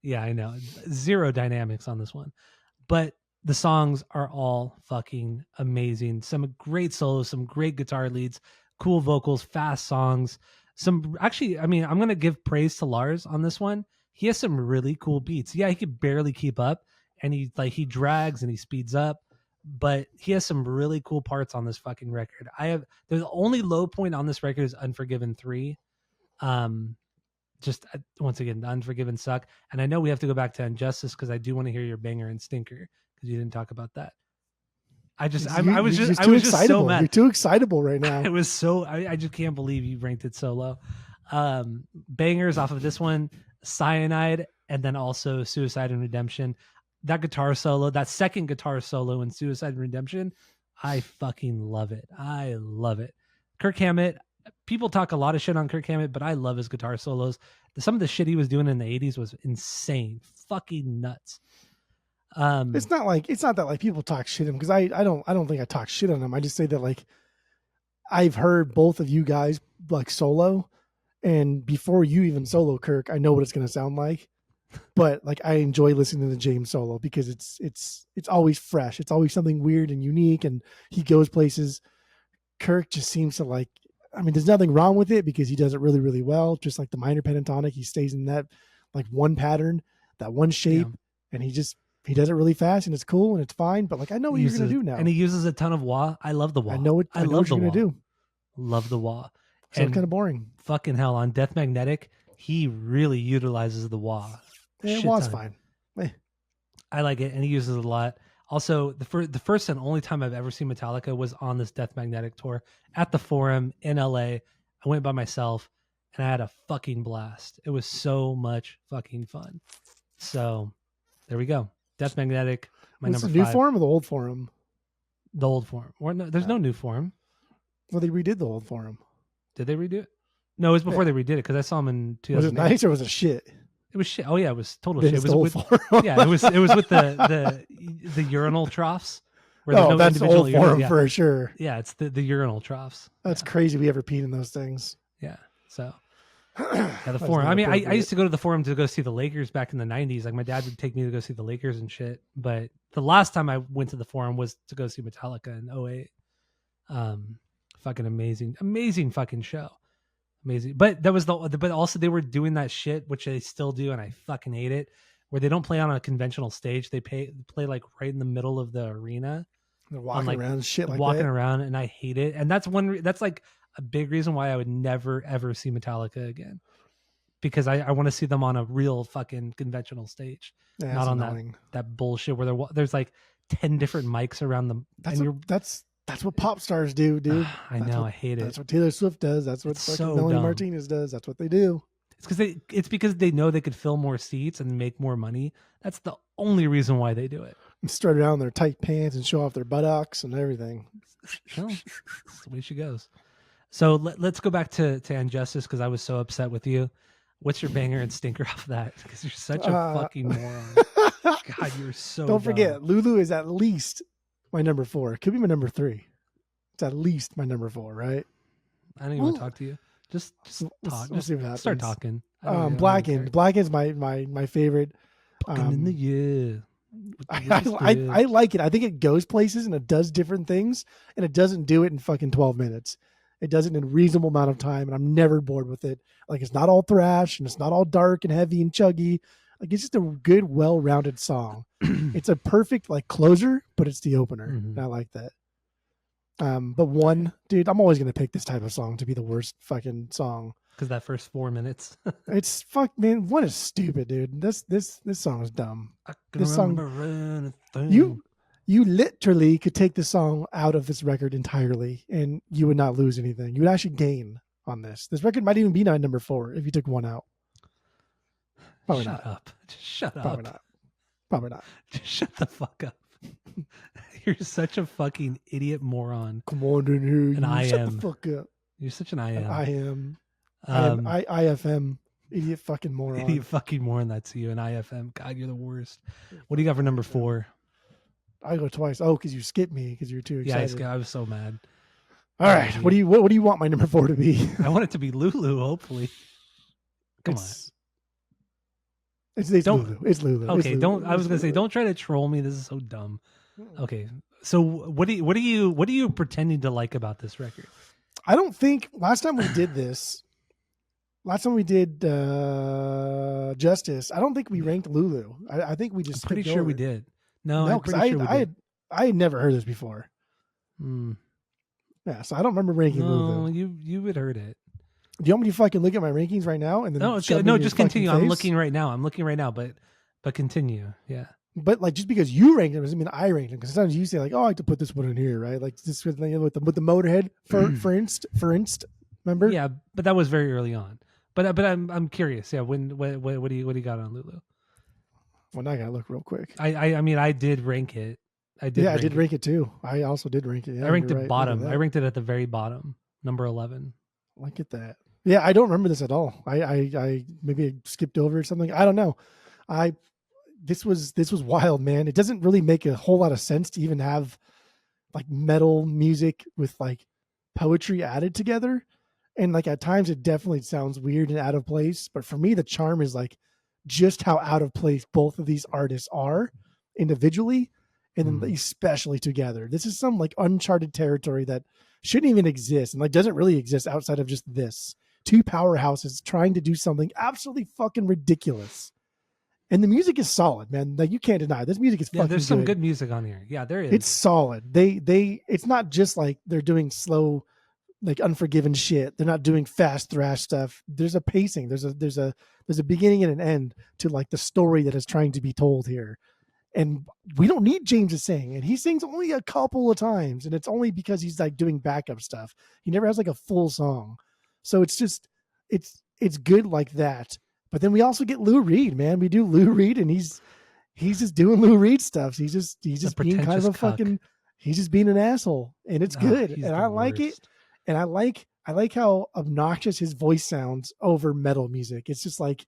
Yeah, I know. Zero dynamics on this one, but the songs are all fucking amazing. Some great solos, some great guitar leads, cool vocals, fast songs. I'm going to give praise to Lars on this one. He has some really cool beats. Yeah, he could barely keep up, and he drags and he speeds up, but he has some really cool parts on this fucking record. The only low point on this record is Unforgiven 3. Just once again, the Unforgiven suck. And I know we have to go back to Injustice because I do want to hear your banger and stinker because you didn't talk about that. I was just so mad. You're too excitable right now. I just can't believe you ranked it so low. Bangers off of this one, Cyanide, and then also Suicide and Redemption. That guitar solo, that second guitar solo in Suicide and Redemption, I fucking love it. I love it. Kirk Hammett, people talk a lot of shit on Kirk Hammett, but I love his guitar solos. Some of the shit he was doing in the 80s was insane. Fucking nuts. It's not that like people talk shit on him because I don't think I talk shit on him. I just say that like I've heard both of you guys like solo, and before you even solo Kirk, I know what it's gonna sound like. But like I enjoy listening to the James solo because it's always fresh. It's always something weird and unique, and he goes places. Kirk just seems to like. I mean, there's nothing wrong with it because he does it really, really well. Just like the minor pentatonic, he stays in that like one pattern, that one shape, and he does it really fast, and it's cool and it's fine. But like I know what you're gonna do now, and he uses a ton of wah. I love the wah. I know what you're gonna do. Love the wah. So it's kind of boring. Fucking hell, on Death Magnetic, he really utilizes the wah. Yeah, wah's fine. I like it, and he uses it a lot. Also, the first and only time I've ever seen Metallica was on this Death Magnetic tour at the Forum in LA. I went by myself, and I had a fucking blast. It was so much fucking fun. So there we go. Death Magnetic, my number 5. The new Forum or the old Forum? The old Forum. There's no new Forum. Well, they redid the old Forum. Did they redo it? No, it was before they redid it because I saw them in 2008. Was it nice or was it shit? It was shit. Oh yeah, it was total Then shit. it's It the was whole with forum. yeah, it was with the urinal troughs where there's Oh, no that's the individual whole urinal. forum Yeah, for sure. yeah, it's the urinal troughs. That's Yeah, crazy. We ever peed in those things. yeah. So yeah, the That's forum. not I mean, I appropriate. used to go to the forum to go see the Lakers back in the '90s. Like my dad would take me to go see the Lakers and shit. But the last time I went to the forum was to go see Metallica in '08. Fucking amazing, amazing fucking show. Amazing. But that was but also they were doing that shit, which they still do, and I fucking hate it, where they don't play on a conventional stage. They play like right in the middle of the arena They're on walking like around and shit like walking that. around, and I hate it. And that's that's like a big reason why I would never ever see Metallica again. Because I want to see them on a real fucking conventional stage, Yeah, not that's on annoying. that bullshit where there's like 10 different mics around them. That's And what you're that's what pop stars do, dude. I That's know, what I hate it. that's what Taylor Swift does. That's what It's fucking so Melanie dumb. Martinez does. That's what they do. It's because they know they could fill more seats and make more money. That's the only reason why they do it. And strut around in their tight pants and show off their buttocks and everything. Well, that's the way she goes. So let's go back to Injustice because I was so upset with you. What's your banger and stinker off that? Because you're such a fucking moron. God, you're so Don't dumb. forget, Lulu is at least my number 4. It could be my number 3. It's at least my number 4, right? I don't even want to talk to you. Just talk. We'll see what happens. Start talking. Blackened. Blackened's my favorite. In the year. I like it. I think it goes places and it does different things, and it doesn't do it in fucking 12 minutes. It does it in a reasonable amount of time, and I'm never bored with it. Like, it's not all thrash and it's not all dark and heavy and chuggy. Like, it's just a good, well-rounded song. It's a perfect like closer, but it's the opener. Mhm. And I like that. But one, dude, I'm always gonna pick this type of song to be the worst fucking song. Because that first 4 minutes. It's man. One is stupid, dude. This song is dumb. This song, you literally could take the song out of this record entirely, and you would not lose anything. You would actually gain on this. This record might even be number 4 if you took one out. Probably Shut not. up. Just shut up. Probably not. Probably not. Just shut the fuck up. You're such a fucking idiot moron. Come on in here. And I shut am. the fuck up. You're such an I am. I am. IFM. Idiot fucking moron. Idiot fucking moron. That's you. And IFM. God, you're the worst. What do you got for number 4? I go twice. Oh, because you skipped me because you're too excited. Yeah, I was so mad. All right. What do you want my number 4 to be? I want it to be Lulu, hopefully. Come on. It's Lulu. It's Lulu. Okay, it's Lulu. I was gonna say, don't try to troll me. This is so dumb. Okay, so what are you pretending to like about this record? I don't think last time we did Justice, I don't think we ranked Lulu. I think we just. I'm pretty sure we did. No, I'm because pretty sure we did. I had never heard this before. Yeah, so I don't remember ranking Lulu. You had heard it. Do you want me to fucking look at my rankings right now? And then no, just continue. I'm looking right now. But continue. Yeah. But like, just because you ranked them doesn't mean I ranked them. Because sometimes you say like, "Oh, I have to put this one in here," right? Like this with the Motorhead for instance. Remember? Yeah, but that was very early on. But I'm curious. Yeah, what do you got on Lulu? Well, now I gotta look real quick. I mean, I did rank it. I did rank it too. I also did rank it. Yeah, I ranked it right. bottom. I ranked it at the very bottom, number 11. Look at that. Yeah, I don't remember this at all. I maybe I skipped over or something. I don't know. This was wild, man. It doesn't really make a whole lot of sense to even have like metal music with like poetry added together. And like at times it definitely sounds weird and out of place. But for me, the charm is like just how out of place both of these artists are individually and then especially together. This is some like uncharted territory that shouldn't even exist and like doesn't really exist outside of just this. 2 powerhouses trying to do something absolutely fucking ridiculous. And the music is solid, man. Like you can't deny this music is fucking good. There's some good music on here. Yeah, there is. It's solid. It's not just like they're doing slow, like Unforgiven shit. They're not doing fast thrash stuff. There's a pacing. There's a beginning and an end to like the story that is trying to be told here. And we don't need James to sing, and he sings only a couple of times, and it's only because he's like doing backup stuff. He never has like a full song. So it's just, it's good like that. But then we also get Lou Reed, man. We do Lou Reed, and he's just doing Lou Reed stuff. He's just being kind of a fucking, he's just being an asshole, and it's good, and I like it. And I like how obnoxious his voice sounds over metal music. It's just like,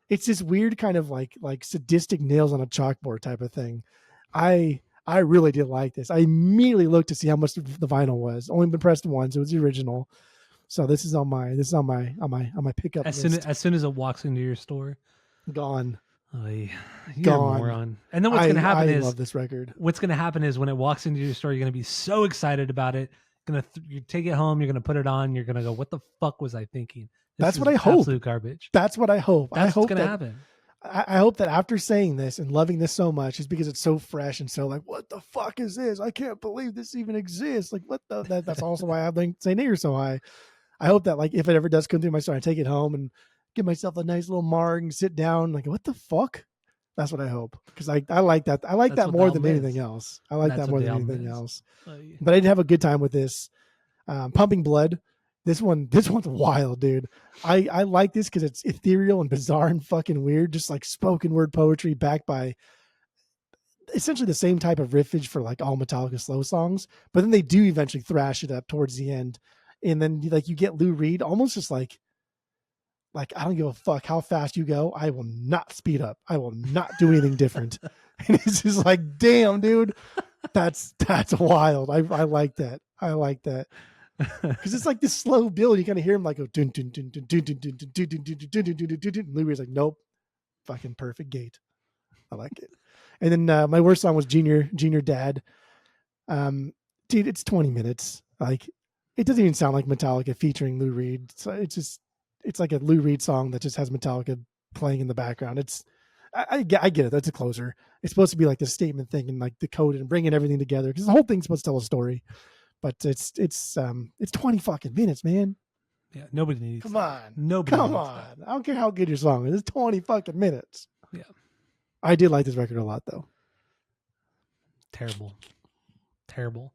it's this weird kind of like sadistic nails on a chalkboard type of thing. I really did like this. I immediately looked to see how much the vinyl was. Only been pressed once. It was the original. So this is on my pickup list. As soon as it walks into your store, Gone. oh, you're a Gone. moron. And then what's going to happen is love this record. What's going to happen is when it walks into your store, you're going to be so excited about it. You take it home. You're going to put it on. You're going to go, "What the fuck was I thinking?" That's what I hope. Absolute garbage. That's what I hope. That's what's going to happen. I hope that after saying this and loving this so much, is because it's so fresh and so like, what the fuck is this? I can't believe this even exists. Like, what the? That's also why I think St. Nate so high. I hope that like if it ever does come through my store, I take it home and give myself a nice little marg and sit down. Like, what the fuck? That's what I hope, because I like that. I like that more than anything else. I like that more than anything else. But I did have a good time with this. Pumping Blood. This one's wild, dude. I like this because it's ethereal and bizarre and fucking weird, just like spoken word poetry backed by essentially the same type of riffage for like all Metallica slow songs. But then they do eventually thrash it up towards the end, and then like you get Lou Reed almost just like I don't give a fuck how fast you go. I will not speed up. I will not do anything different. And it's just like, damn, dude, that's wild. I like that. I like that. Because it's like this slow build. You kind of hear him like go dun dun dun dun dun dun dun dun dun dun dun dun dun dun. Lou Reed's like, nope, fucking perfect gate. I like it. And then my worst song was Junior Dad. Dude, it's 20 minutes. Like, it doesn't even sound like Metallica featuring Lou Reed. So it's like a Lou Reed song that just has Metallica playing in the background. I get it. That's a closer. It's supposed to be like this statement thing and like decoded and bringing everything together because the whole thing's supposed to tell a story. But it's 20 fucking minutes, man. Yeah, nobody needs. Come on, come on. I don't care how good your song is. It's 20 fucking minutes. Yeah, I did like this record a lot, though. Terrible. All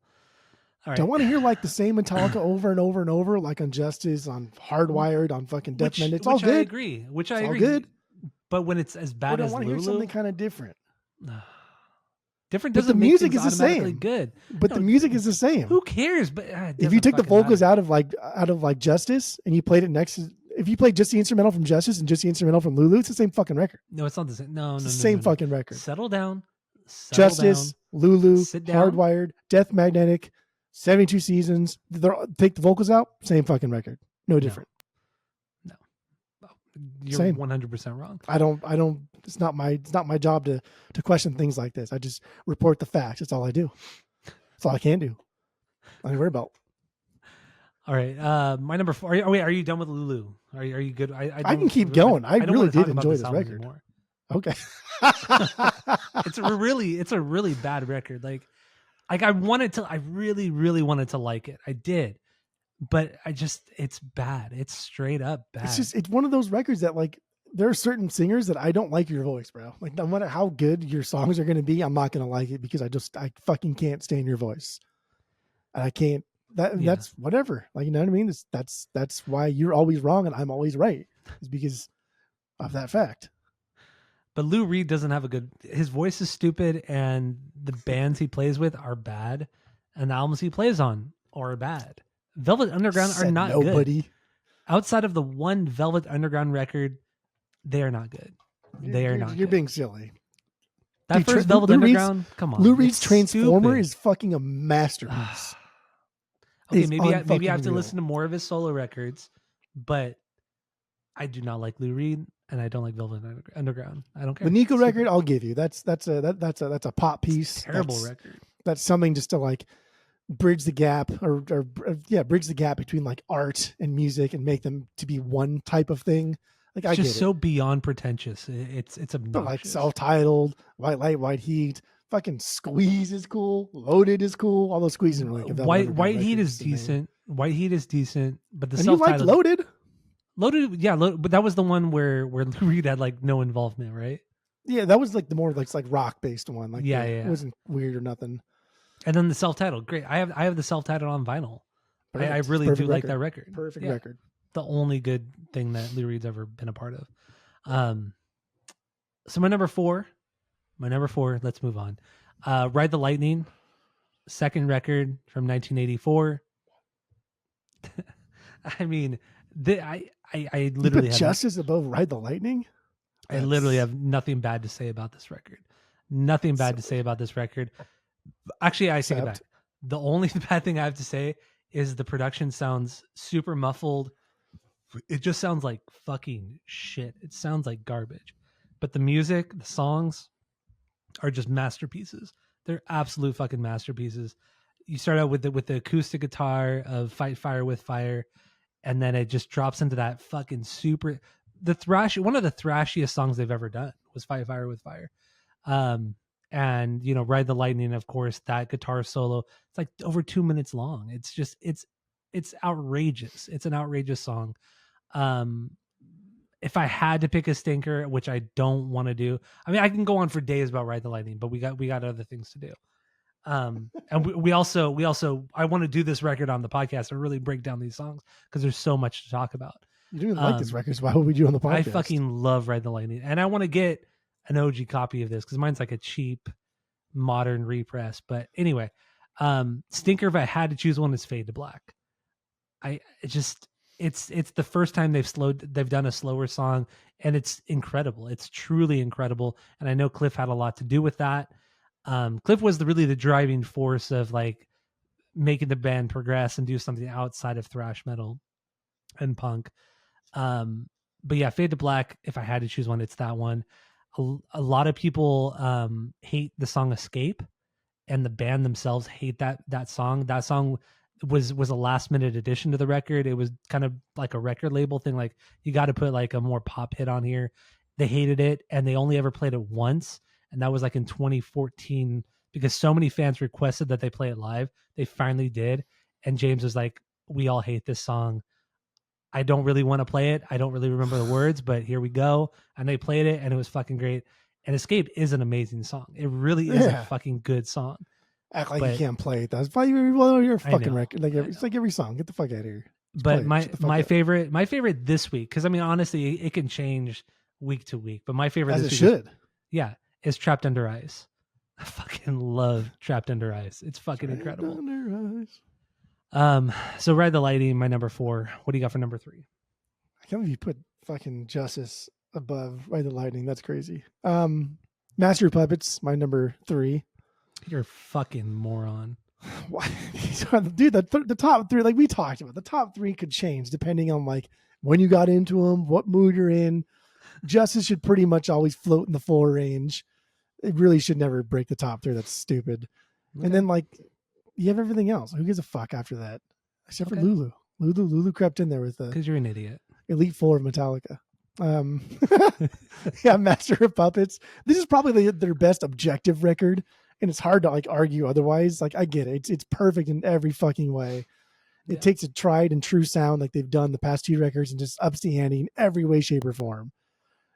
right. Do I want to hear like the same Metallica over and over and over, like on Justice, on Hardwired, on fucking Death Mend? It's all good. I agree. Which I agree. Good. But when it's as bad as I want to hear something kind of different. Different doesn't. But the music is the same. Good. But the music is the same. Who cares? But if you took the vocals out of like Justice and you played it next, if you played just the instrumental from Justice and just the instrumental from Lulu, it's the same fucking record. No, it's not the same. No, it's the same fucking record. Settle down. Justice, Lulu, Hardwired, Death Magnetic, 72 Seasons. Take the vocals out, same fucking record. No different. No. You're 100% wrong. I don't. It's not my job to question things like this. I just report the facts. That's all I do. That's all I can do. I don't worry about. All right. My number 4. Are you done with Lulu? Are you good? I can keep going. I really did enjoy this record. Anymore. Okay. It's a really bad record. Like I really, really wanted to like it. I did. But it's bad. It's straight up bad. It's one of those records that like, there are certain singers that I don't like your voice, bro. Like no matter how good your songs are going to be, I'm not going to like it because I fucking can't stand your voice. And I can't, that's whatever. Like, you know what I mean? That's why you're always wrong and I'm always right. It's because of that fact. But Lou Reed doesn't have his voice is stupid and the bands he plays with are bad and the albums he plays on are bad. Velvet Underground are not good. Outside of the one Velvet Underground record, they are not good. You're being silly. That first Velvet Underground, come on. Lou Reed's Transformer is fucking a masterpiece. Okay, maybe I have to listen to more of his solo records, but I do not like Lou Reed and I don't like Velvet Underground. I don't care. The Nico record, I'll give you. That's a pop piece. Terrible record. That's something just to like bridge the gap bridge the gap between like art and music and make them to be one type of thing. Like it's just so beyond pretentious. It's obnoxious. But like Self-Titled, White Light, White Heat, fucking Squeeze is cool. Loaded is cool. Although Squeeze isn't really White Heat is decent. White Heat is decent, but the Self-Titled, you like Loaded, yeah, but that was the one where Lou Reed had like no involvement, right? Yeah, that was like the more like rock based one. Like it wasn't weird or nothing. And then the Self-Titled, great. I have the Self-Titled on vinyl. I really do like that record. Perfect record. The only good thing that Lou Reed's ever been a part of. So my number four, let's move on. Ride the Lightning, second record from 1984. I mean, I literally you put Justice above Ride the Lightning? I literally have nothing bad to say about this record. Nothing bad to say about this record. Actually, I take it back. The only bad thing I have to say is the production sounds super muffled. It just sounds like fucking shit. It sounds like garbage. But the music, the songs are just masterpieces. They're absolute fucking masterpieces. You start out with the acoustic guitar of Fight Fire with Fire, and then it just drops into that fucking super one of the thrashiest songs they've ever done was Fight Fire with Fire. And you know, Ride the Lightning, of course, that guitar solo, it's like over 2 minutes long. It's just it's outrageous. It's an outrageous song. If I had to pick a stinker, which I don't want to do, I mean, I can go on for days about Ride the Lightning, but we got other things to do. And we also I want to do this record on the podcast and really break down these songs because there's so much to talk about. You don't even like this record, so why would we do on the podcast? I fucking love Ride the Lightning, and I want to get an OG copy of this because mine's like a cheap modern repress. But anyway, stinker, if I had to choose one, is Fade to Black. It's the first time they've done a slower song, and it's incredible. It's truly incredible, and I know Cliff had a lot to do with that. Cliff was really the driving force of like making the band progress and do something outside of thrash metal and punk. But yeah, Fade to Black, if I had to choose one, it's that one. A lot of people hate the song Escape, and the band themselves hate that song. That song was a last minute addition to the record. It was kind of like a record label thing, like you got to put like a more pop hit on here. They hated it, and they only ever played it once, and that was like in 2014 because so many fans requested that they play it live. They finally did, and James was like, we all hate this song. I don't really want to play it. I don't really remember the words, but here we go. And they played it, and it was fucking great. And Escape is an amazing song. It really is a fucking good song. Act like you can't play it. That's probably your fucking record. Like it's like every song. Get the fuck out of here. But my favorite this week, because I mean honestly, it can change week to week. But my favorite as this it week should. is Trapped Under Ice. I fucking love Trapped Under Ice. It's fucking incredible. Under Ice. So Ride the Lightning, my number 4. What do you got for number 3? I can't believe you put fucking Justice above Ride the Lightning. That's crazy. Master of Puppets, my number 3. You're a fucking moron. Why? Dude, the top 3, like we talked about, the top 3 could change depending on like when you got into them, what mood you're in. Justice should pretty much always float in the 4 range. It really should never break the top 3. That's stupid. Okay. And then like you have everything else. Who gives a fuck after that? Except for Lulu. Lulu crept in there with because you're an idiot. Elite 4 of Metallica. Yeah, Master of Puppets. This is probably their best objective record, and it's hard to like argue otherwise. Like I get it. It's perfect in every fucking way. It takes a tried and true sound like they've done the past 2 records and just ups the ante in every way, shape, or form.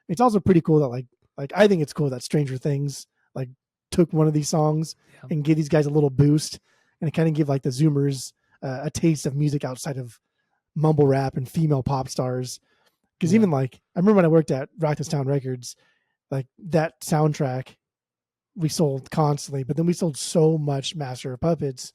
It's also pretty cool that like I think it's cool that Stranger Things like took one of these songs and gave these guys a little boost, and it kind of gave like the Zoomers a taste of music outside of mumble rap and female pop stars. Because even like I remember when I worked at Rock This Town Records, like that soundtrack we sold constantly, but then we sold so much Master of Puppets.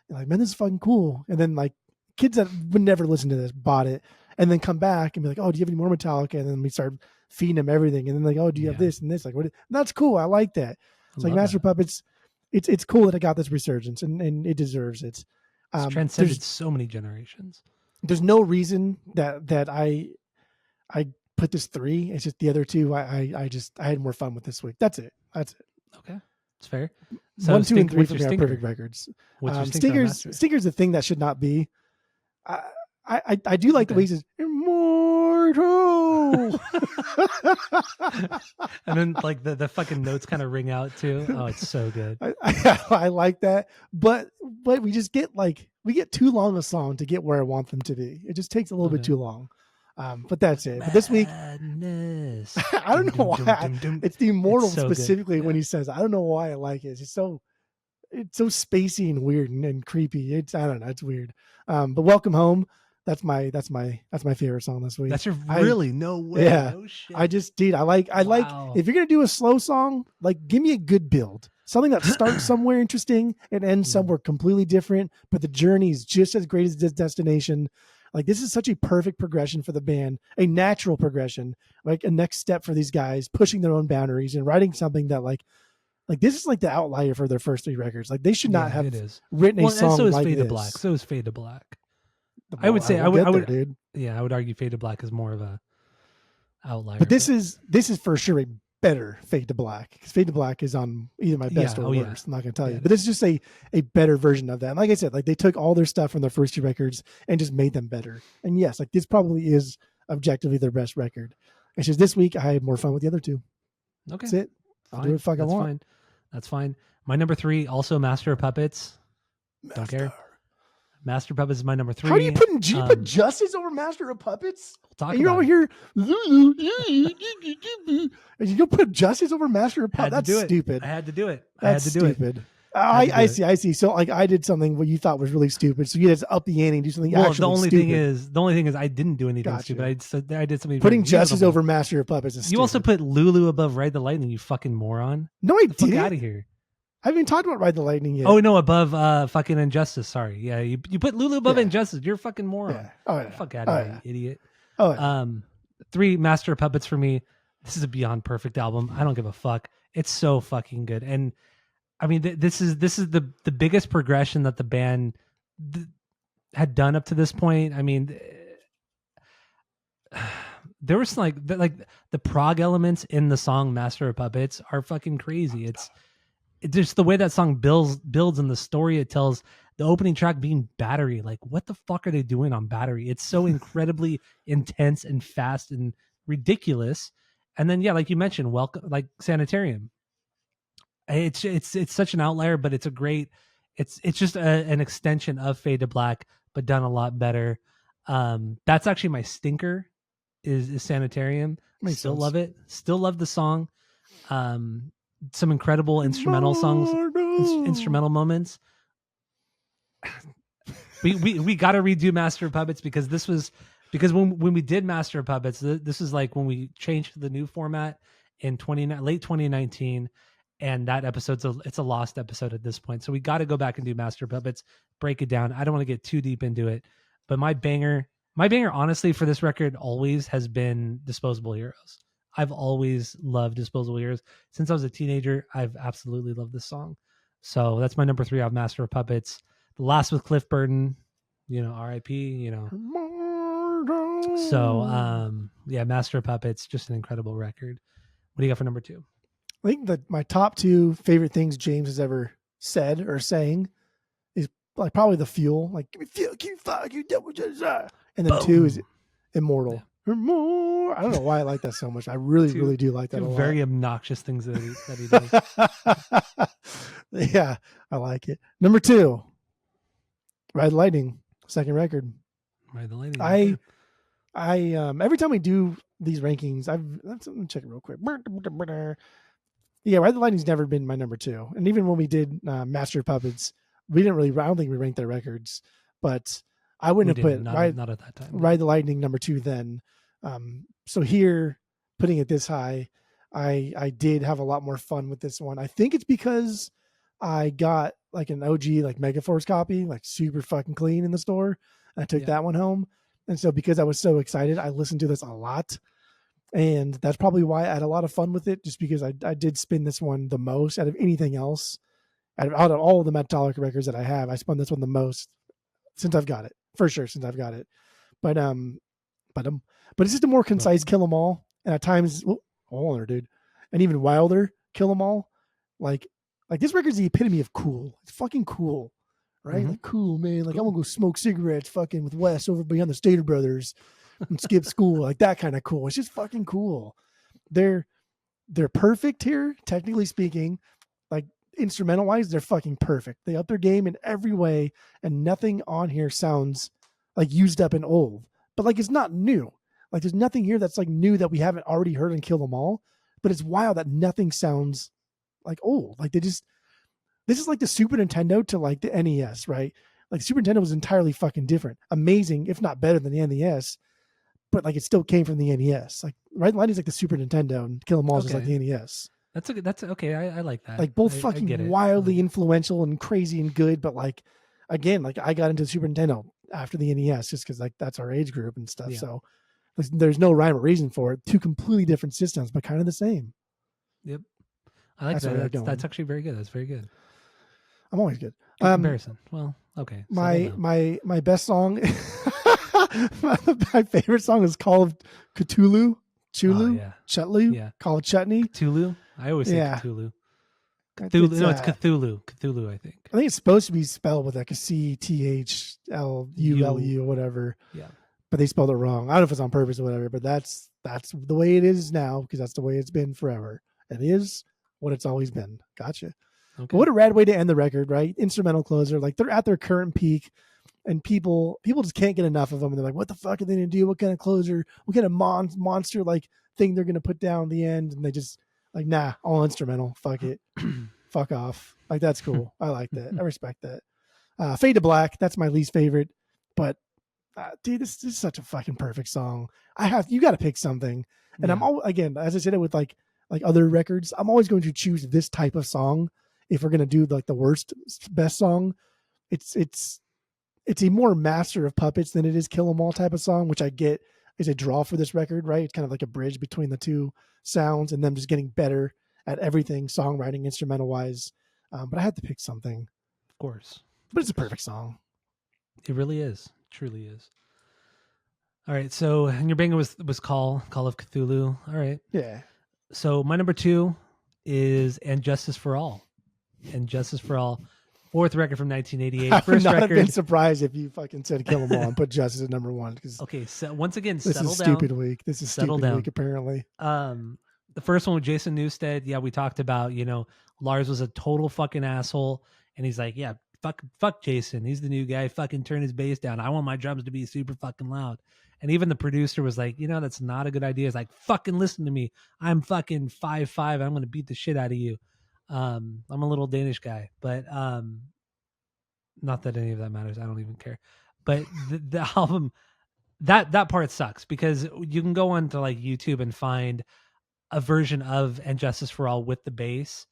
And like, man, this is fucking cool. And then like kids that would never listen to this bought it and then come back and be like, oh, do you have any more Metallica? And then we start feeding them everything. And then like, oh, do you have this and this? Like, what? That's cool. I like that. It's like Master of Puppets. It's cool that I got this resurgence and it deserves it. It's transcended so many generations. There's no reason that I put this 3. It's just the other 2. I had more fun with this week. That's it. Okay, it's fair. So 1, 2, and 3 for me are perfect records. Stinker's the thing that should not be. I do like the way he says immortal, and then like the fucking notes kind of ring out too. Oh, it's so good. I like that, but we just get too long a song to get where I want them to be. It just takes a little bit too long. But that's it. But this week, I don't know why. It's the Immortal specifically when he says, I don't know why I like it. It's so spacey and weird and creepy. I don't know. It's weird. But Welcome Home. That's my favorite song this week. That's no way. Yeah. No shit. I like if you're gonna do a slow song, like give me a good build. Something that starts somewhere interesting and ends somewhere completely different, but the journey is just as great as the destination. Like this is such a perfect progression for the band, a natural progression, like a next step for these guys pushing their own boundaries and writing something that like this is like the outlier for their first 3 records. Like they should not Yeah, have it is. written a Well, and so song is like Fade to this. Black. So is Fade to Black. I Well, would say I we'll would get there, dude. Yeah, I would argue Fade to Black is more of a outlier. But this is for sure a better Fade to Black, because Fade to Black is on either my best or worst. Yeah. I'm not gonna tell you, but it's just a better version of that. And like I said, like they took all their stuff from their first 2 records and just made them better. And yes, like this probably is objectively their best record. It's just this week I had more fun with the other 2. Okay, that's it. I'll do what the fuck I want. Fine. That's fine. My number 3, also Master of Puppets. Don't care. Master Puppets is my number 3. How do you put Justice over Master of Puppets? And you're over here, and you go put Justice over Master of Puppets. That's stupid. I had to do it. That's stupid. I see. So like I did something what you thought was really stupid. So you had to up the ante and do something actually the only stupid. thing is I didn't do anything stupid. I did something. Putting Justice over Master of Puppets is stupid. You also put Lulu above Ride the Lightning, you fucking moron. No, I didn't. Fuck out of here. I haven't even talked about Ride the Lightning yet. Oh no, above fucking Injustice. Sorry. Yeah, you put Lulu above Injustice. You're a fucking moron. Yeah. Oh, yeah. Fuck out of here, you idiot. Oh, yeah. 3 Master of Puppets for me. This is a beyond perfect album. I don't give a fuck. It's so fucking good. And I mean, this is the biggest progression that the band had done up to this point. I mean, there was like the prog elements in the song Master of Puppets are fucking crazy. It's just the way that song builds and the story it tells. The opening track being Battery, like what the fuck are they doing on Battery? It's so incredibly intense and fast and ridiculous. And then like you mentioned, welcome, like Sanitarium. It's such an outlier, but it's a great. It's just an extension of Fade to Black, but done a lot better. That's actually my stinker. Is Sanitarium. Makes Still sense. love it. Still love the song. Some incredible instrumental songs, instrumental moments. We got to redo Master of Puppets because when we did Master of Puppets, this is like when we changed the new format in late 2019, and that it's a lost episode at this point. So we got to go back and do Master of Puppets, break it down. I don't want to get too deep into it, but my banger honestly for this record always has been Disposable Heroes. I've always loved Disposable Heroes since I was a teenager. I've absolutely loved this song. So that's my number 3 of Master of Puppets. The last with Cliff Burton, R.I.P. So Master of Puppets, just an incredible record. What do you got for number 2? I think that my top 2 favorite things James has ever said or sang is like probably the Fuel, like give me fuel, keep fire, you double desire. And then Boom. 2 is Immortal. Yeah. I don't know why I like that so much. I really do like that a lot. Very obnoxious things that he does. Yeah, I like it. Number 2, Ride the Lightning, second record. Ride the Lightning. I every time we do these rankings, let me check it real quick. Yeah, Ride the Lightning's never been my number 2. And even when we did Master of Puppets, I don't think we ranked their records, but I wouldn't have put not at that time. Ride the Lightning number 2 then. So here, putting it this high, I did have a lot more fun with this one. I think it's because I got like an OG like Megaforce copy, like super fucking clean in the store. I took that one home. And so because I was so excited, I listened to this a lot. And that's probably why I had a lot of fun with it, just because I did spin this one the most out of anything else. Out of all of the Metallica records that I have, I spun this one the most since I've got it. For sure, since I've got it. But it's just a more concise Kill 'Em All. And at times, older, dude. And even wilder Kill 'Em All. Like this record's the epitome of cool. It's fucking cool. Right? Mm-hmm. Like cool, man. Like I'm gonna go smoke cigarettes fucking with Wes over beyond the Stater Brothers and skip school. Like that kind of cool. It's just fucking cool. They're perfect here, technically speaking. Like instrumental wise, they're fucking perfect. They up their game in every way, and nothing on here sounds like used up and old. But like it's not new. Like there's nothing here that's like new that we haven't already heard and Kill 'Em All. But it's wild that nothing sounds like old. Like this is like the Super Nintendo to like the NES, right? Like Super Nintendo was entirely fucking different. Amazing, if not better than the NES, but like it still came from the NES. Like Ride the Lightning's like the Super Nintendo and Kill 'Em All is like the NES. That's okay. I like that. Like both fucking wildly influential and crazy and good, but like again, like I got into Super Nintendo after the NES, just because like that's our age group and stuff. Yeah. So there's no rhyme or reason for it. Two completely different systems, but kind of the same. Yep. I like That's where they're that. That's going. actually very good. That's very good. I'm always good. Good comparison. Well, okay. Settle down. My best song, my favorite song is Call of Cthulhu. Chulu, yeah. Chutlu, Yeah. Call of Chutney. Cthulhu. I always say Yeah. Cthulhu. Cthulhu. No, it's Cthulhu. Cthulhu, I think. I think it's supposed to be spelled with like a CTHLULU or whatever. Yeah. But they spelled it wrong. I don't know if it's on purpose or whatever, but that's the way it is now because that's the way it's been forever. It is what it's always been. Gotcha. Okay. But what a rad way to end the record, right? Instrumental closer. Like they're at their current peak and people just can't get enough of them. And they're like, what the fuck are they going to do? What kind of closer? What kind of monster like thing they're going to put down at the end? And they just like, nah, all instrumental. Fuck it. Fuck off. Like, that's cool. I like that. I respect that. Fade to Black. That's my least favorite, but dude, this is such a fucking perfect song. You got to pick something. And I'm always, again, as I said it with like other records, I'm always going to choose this type of song. If we're going to do like the worst, best song, it's a more Master of Puppets than it is Kill 'Em All type of song, which I get is a draw for this record, right? It's kind of like a bridge between the two sounds and them just getting better at everything, songwriting, instrumental wise. But I had to pick something. Of course. But it's a perfect song. It really is. Truly is. All right. So, and your banger was Call of Cthulhu. All right. Yeah. So my number 2 is And Justice for All. And Justice for All. Fourth record from 1988. I would First not record. have been surprised if you fucking said Kill 'Em All and put Justice at number 1. Okay. So once again, this settle is down. stupid week. This is Settle stupid down. week, apparently. The first one with Jason Newsted. Yeah, we talked about, Lars was a total fucking asshole. And he's like, yeah, fuck Jason. He's the new guy. Fucking turn his bass down. I want my drums to be super fucking loud. And even the producer was like, that's not a good idea. It's like, fucking listen to me. I'm fucking 5'5". I'm going to beat the shit out of you. I'm a little Danish guy, but not that any of that matters. I don't even care. But the album, that part sucks because you can go on to like YouTube and find a version of And Justice for All with the bass,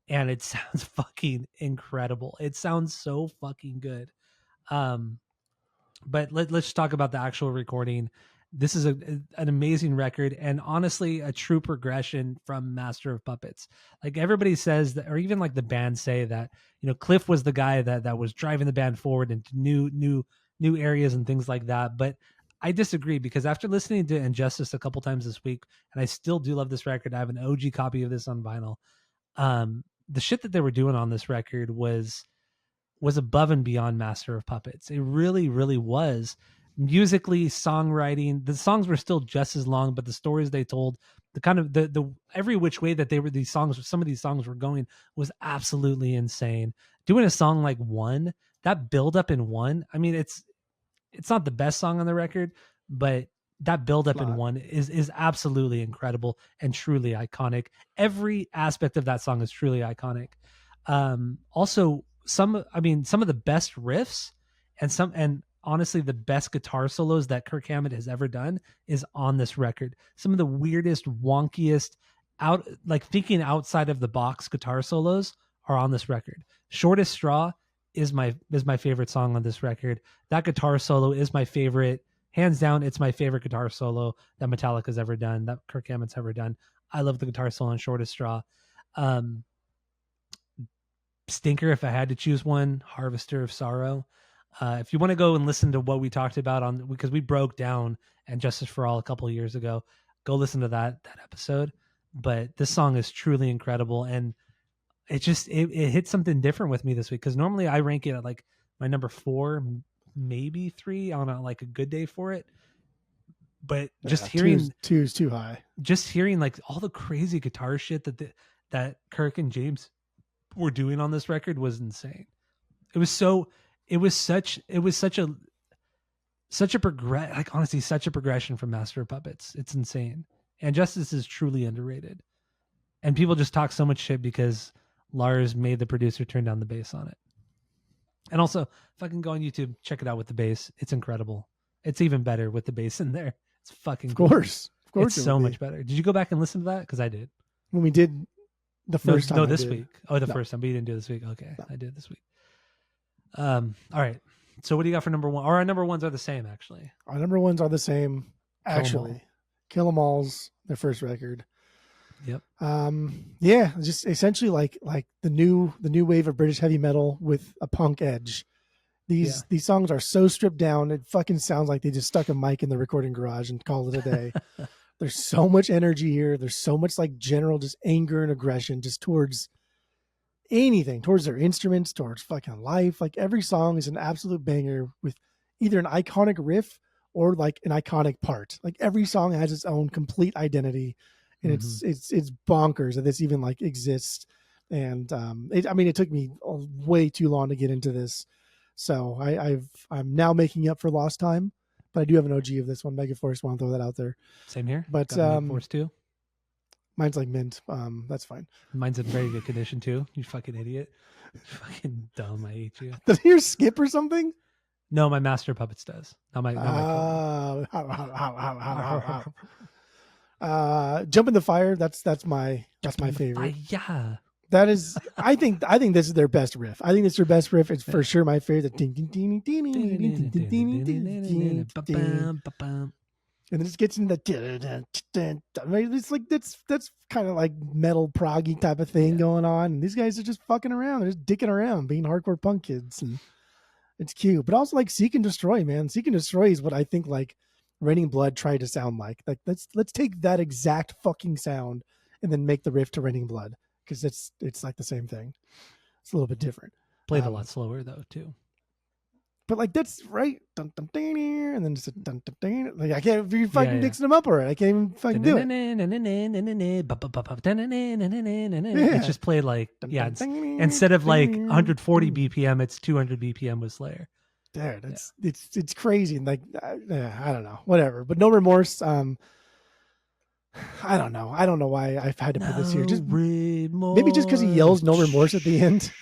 and it sounds fucking incredible. It sounds so fucking good. But let's talk about the actual recording. This is an amazing record, and honestly, a true progression from Master of Puppets. Like everybody says that, or even like the band say that, Cliff was the guy that was driving the band forward into new areas and things like that. But I disagree because after listening to Injustice a couple times this week, and I still do love this record. I have an OG copy of this on vinyl. The shit that they were doing on this record was above and beyond Master of Puppets. It really, really was. Musically, songwriting, the songs were still just as long, but the stories they told, the kind of the every which way that some of these songs were going was absolutely insane. Doing a song like One, that build up in One, I mean, it's not the best song on the record, but that build up in One is absolutely incredible and truly iconic. Every aspect of that song is truly iconic. Also, some of the best riffs and honestly the best guitar solos that Kirk Hammett has ever done is on this record. Some of the weirdest, wonkiest, thinking outside of the box guitar solos are on this record. Shortest Straw is my favorite song on this record. That guitar solo is my favorite. Hands down, it's my favorite guitar solo that Metallica's ever done, that Kirk Hammett's ever done. I love the guitar solo on Shortest Straw. Stinker, if I had to choose one, Harvester of Sorrow. If you want to go and listen to what we talked about because we broke down And Justice for All a couple of years ago, go listen to that episode. But this song is truly incredible, and it hit something different with me this week because normally I rank it at like my number 4, maybe 3 on a good day for it. But just hearing two is too high. Just hearing like all the crazy guitar shit that Kirk and James were doing on this record was insane. It was such a progression from Master of Puppets. It's insane. And Justice is truly underrated. And people just talk so much shit because Lars made the producer turn down the bass on it. And also, if I can go on YouTube, check it out with the bass. It's incredible. It's even better with the bass in there. It's fucking Of course. It's so much better. Did you go back and listen to that? Because I did. When we did the first time. No, this week. Oh, the first time. But you didn't do it this week. Okay. No. I did this week. All right. So what do you got for number one? Or our number ones are the same, actually. Our number ones are the same. Kill 'em all. Actually, Kill 'Em All's their first record. Yep. Yeah, just essentially like the new wave of British heavy metal with a punk edge. These songs are so stripped down, it fucking sounds like they just stuck a mic in the recording garage and called it a day. There's so much energy here. There's so much like general just anger and aggression just towards anything, towards their instruments, towards fucking life. Like every song is an absolute banger with either an iconic riff or like an iconic part. Like every song has its own complete identity, and it's bonkers that this even like exists. And it took me way too long to get into this, so I'm now making up for lost time. But I do have an OG of this one, Megaforce. Want to throw that out there. Same here. But Megaforce too. Mine's like mint. That's fine. Mine's in very good condition too. You fucking idiot. Fucking dumb. I hate you. Did you skip or something? No, my Master Puppets does. Not my Jump in the Fire. That's my favorite. Yeah. That is, I think this is their best riff. I think it's their best riff. It's for sure my favorite. And then it gets into the, it's like that's kind of like metal proggy type of thing going on. And these guys are just fucking around. They're just dicking around, being hardcore punk kids, and it's cute. But also like Seek and Destroy, man. Seek and Destroy is what I think like Raining Blood tried to sound like. Like let's take that exact fucking sound and then make the riff to Raining Blood, because it's like the same thing. It's a little bit different. Played a lot slower though too. But like that's right, dun, dun, dun, and then just a dun, dun, dun. Like I can't be fucking mixing them up already. I can't even fucking do it. It's just played like instead of like 140 BPM, it's 200 BPM with Slayer. There, it's crazy, and like I don't know, whatever. But No Remorse. I don't know why I've had to put this here. Just maybe just because he yells "No remorse" at the end.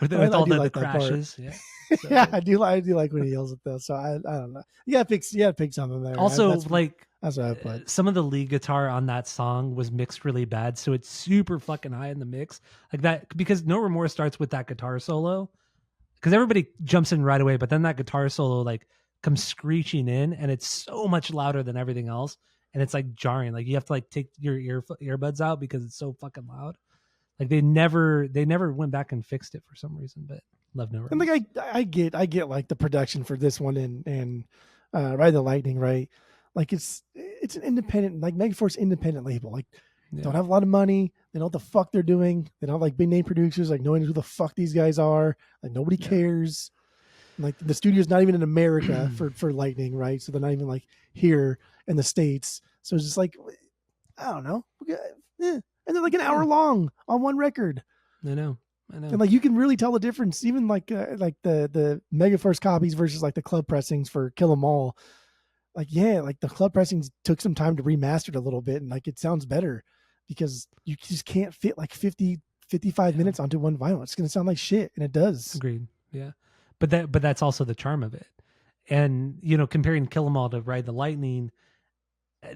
with all the crashes. Yeah. So, yeah, I do like when he yells at those. So I don't know. You gotta pick something there. Also, that's what I put. Some of the lead guitar on that song was mixed really bad, so it's super fucking high in the mix. Like that, because No Remorse starts with that guitar solo. Because everybody jumps in right away, but then that guitar solo like comes screeching in, and it's so much louder than everything else, and it's like jarring. Like you have to like take your earbuds out because it's so fucking loud. Like they never went back and fixed it for some reason, but love No Remorse. And like I get like the production for this one and Ride the Lightning, right? Like it's an independent, like Megaforce independent label. Like don't have a lot of money. They know what the fuck they're doing. They don't have like big name producers, like knowing who the fuck these guys are. Like nobody cares. Like the studio's not even in America for Lightning, right? So they're not even like here in the States. So it's just like, I don't know. And they're like an hour long on one record. I know. And like you can really tell the difference, even like the Megaforce copies versus like the club pressings for Kill 'Em All. Like like the club pressings took some time to remaster it a little bit, and like it sounds better because you just can't fit like 55 minutes onto one vinyl. It's gonna sound like shit, and it does. Agreed. Yeah, but that's also the charm of it. And comparing Kill 'Em All to Ride the Lightning,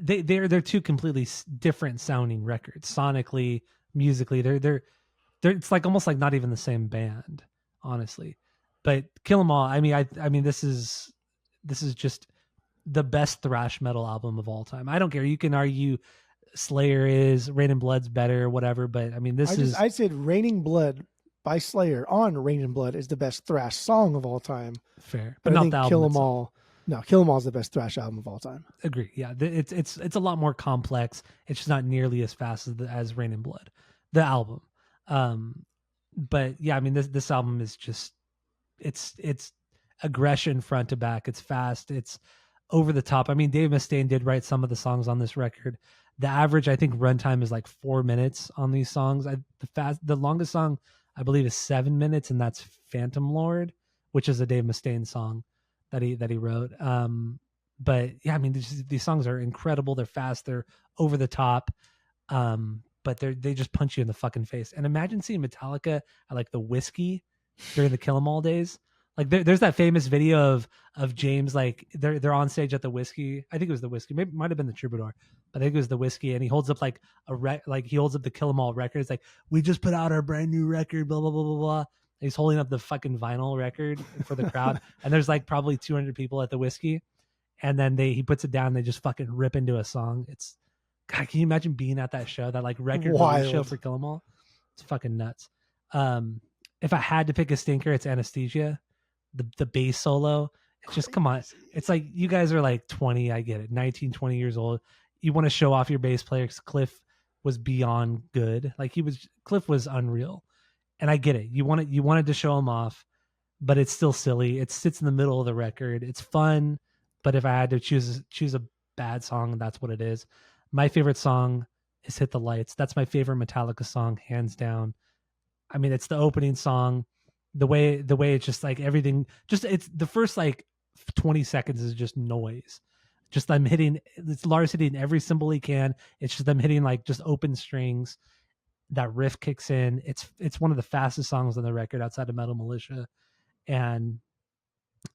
they're two completely different sounding records sonically, musically. They're it's like almost like not even the same band, honestly. But Kill 'Em All, I mean this is just the best thrash metal album of all time. I don't care. You can argue Slayer is, Rain and Blood's better, whatever, but I mean I said Raining Blood by Slayer on Rain and Blood is the best thrash song of all time. Fair. But not the album. Kill 'Em All. No, Kill 'Em All is the best thrash album of all time. Agree. Yeah. It's a lot more complex. It's just not nearly as fast as Rain and Blood, the album. But yeah, I mean this album is just it's aggression front to back. It's fast. It's over the top. I mean, Dave Mustaine did write some of the songs on this record. The average, I think, runtime is like 4 minutes on these songs. The longest song I believe is 7 minutes, and that's Phantom Lord, which is a Dave Mustaine song that he wrote. But yeah, I mean, these songs are incredible. They're fast. They're over the top. But they just punch you in the fucking face. And imagine seeing Metallica at like the Whiskey during the Kill 'Em All days. Like there's that famous video of James, like they're on stage at the Whiskey. I think it was the Whiskey. Maybe it might have been the Troubadour, but I think it was the Whiskey. And he holds up like he holds up the Kill 'Em All record. It's like, we just put out our brand new record, blah blah blah blah blah. He's holding up the fucking vinyl record for the crowd, and there's like probably 200 people at the whiskey, and then he puts it down. And they just fucking rip into a song. It's God. Can you imagine being at that show, that like record release show Wild. for Kill 'Em All? It's fucking nuts. If I had to pick a stinker, it's Anesthesia. The bass solo. It's just, come on. It's like, you guys are like 20. I get it. 19, 20 years old. You want to show off your bass player, because Cliff was beyond good. Like Cliff was unreal. And I get it. You wanted to show him off, but it's still silly. It sits in the middle of the record. It's fun, but if I had to choose a bad song, that's what it is. My favorite song is Hit the Lights. That's my favorite Metallica song, hands down. I mean, it's the opening song. The way it's just like everything, just it's the first like 20 seconds is just noise. Just it's Lars hitting every cymbal he can. It's just them hitting like just open strings. That riff kicks in. It's one of the fastest songs on the record outside of Metal Militia. And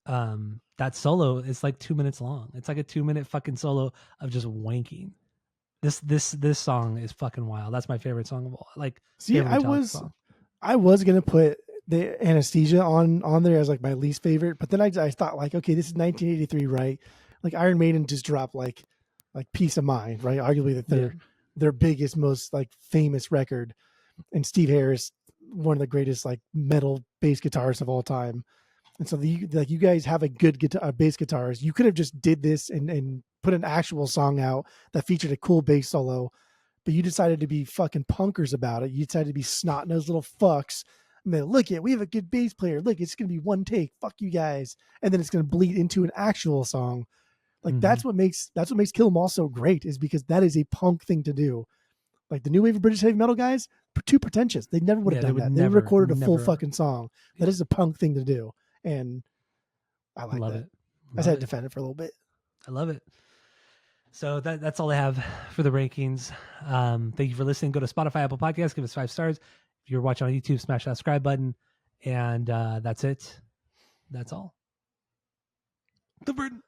that solo is like 2 minutes long. It's like a 2-minute fucking solo of just wanking. This song is fucking wild. That's my favorite song of all. Like, see, I was gonna put the Anesthesia on there as like my least favorite, but then I thought like, okay, this is 1983, right? Like Iron Maiden just dropped like Peace of Mind, right? Arguably their biggest, most like famous record, and Steve Harris, one of the greatest like metal bass guitarists of all time. And so you guys have a good bass guitarist. You could have just did this and put an actual song out that featured a cool bass solo, but you decided to be fucking punkers about it. You decided to be snot-nosed little fucks. I mean, look we have a good bass player. Look, it's going to be one take. Fuck you guys. And then it's going to bleed into an actual song. Like that's what makes Kill 'Em All so great, is because that is a punk thing to do. Like the new wave of British heavy metal guys, too pretentious. They never would have done that. They recorded a full fucking song. That is a punk thing to do. And I like that. I just had to defend it for a little bit. I love it. So that's all I have for the rankings. Thank you for listening. Go to Spotify, Apple Podcasts, give us 5 stars. If you're watching on YouTube, smash that subscribe button. And that's it. That's all. The burden.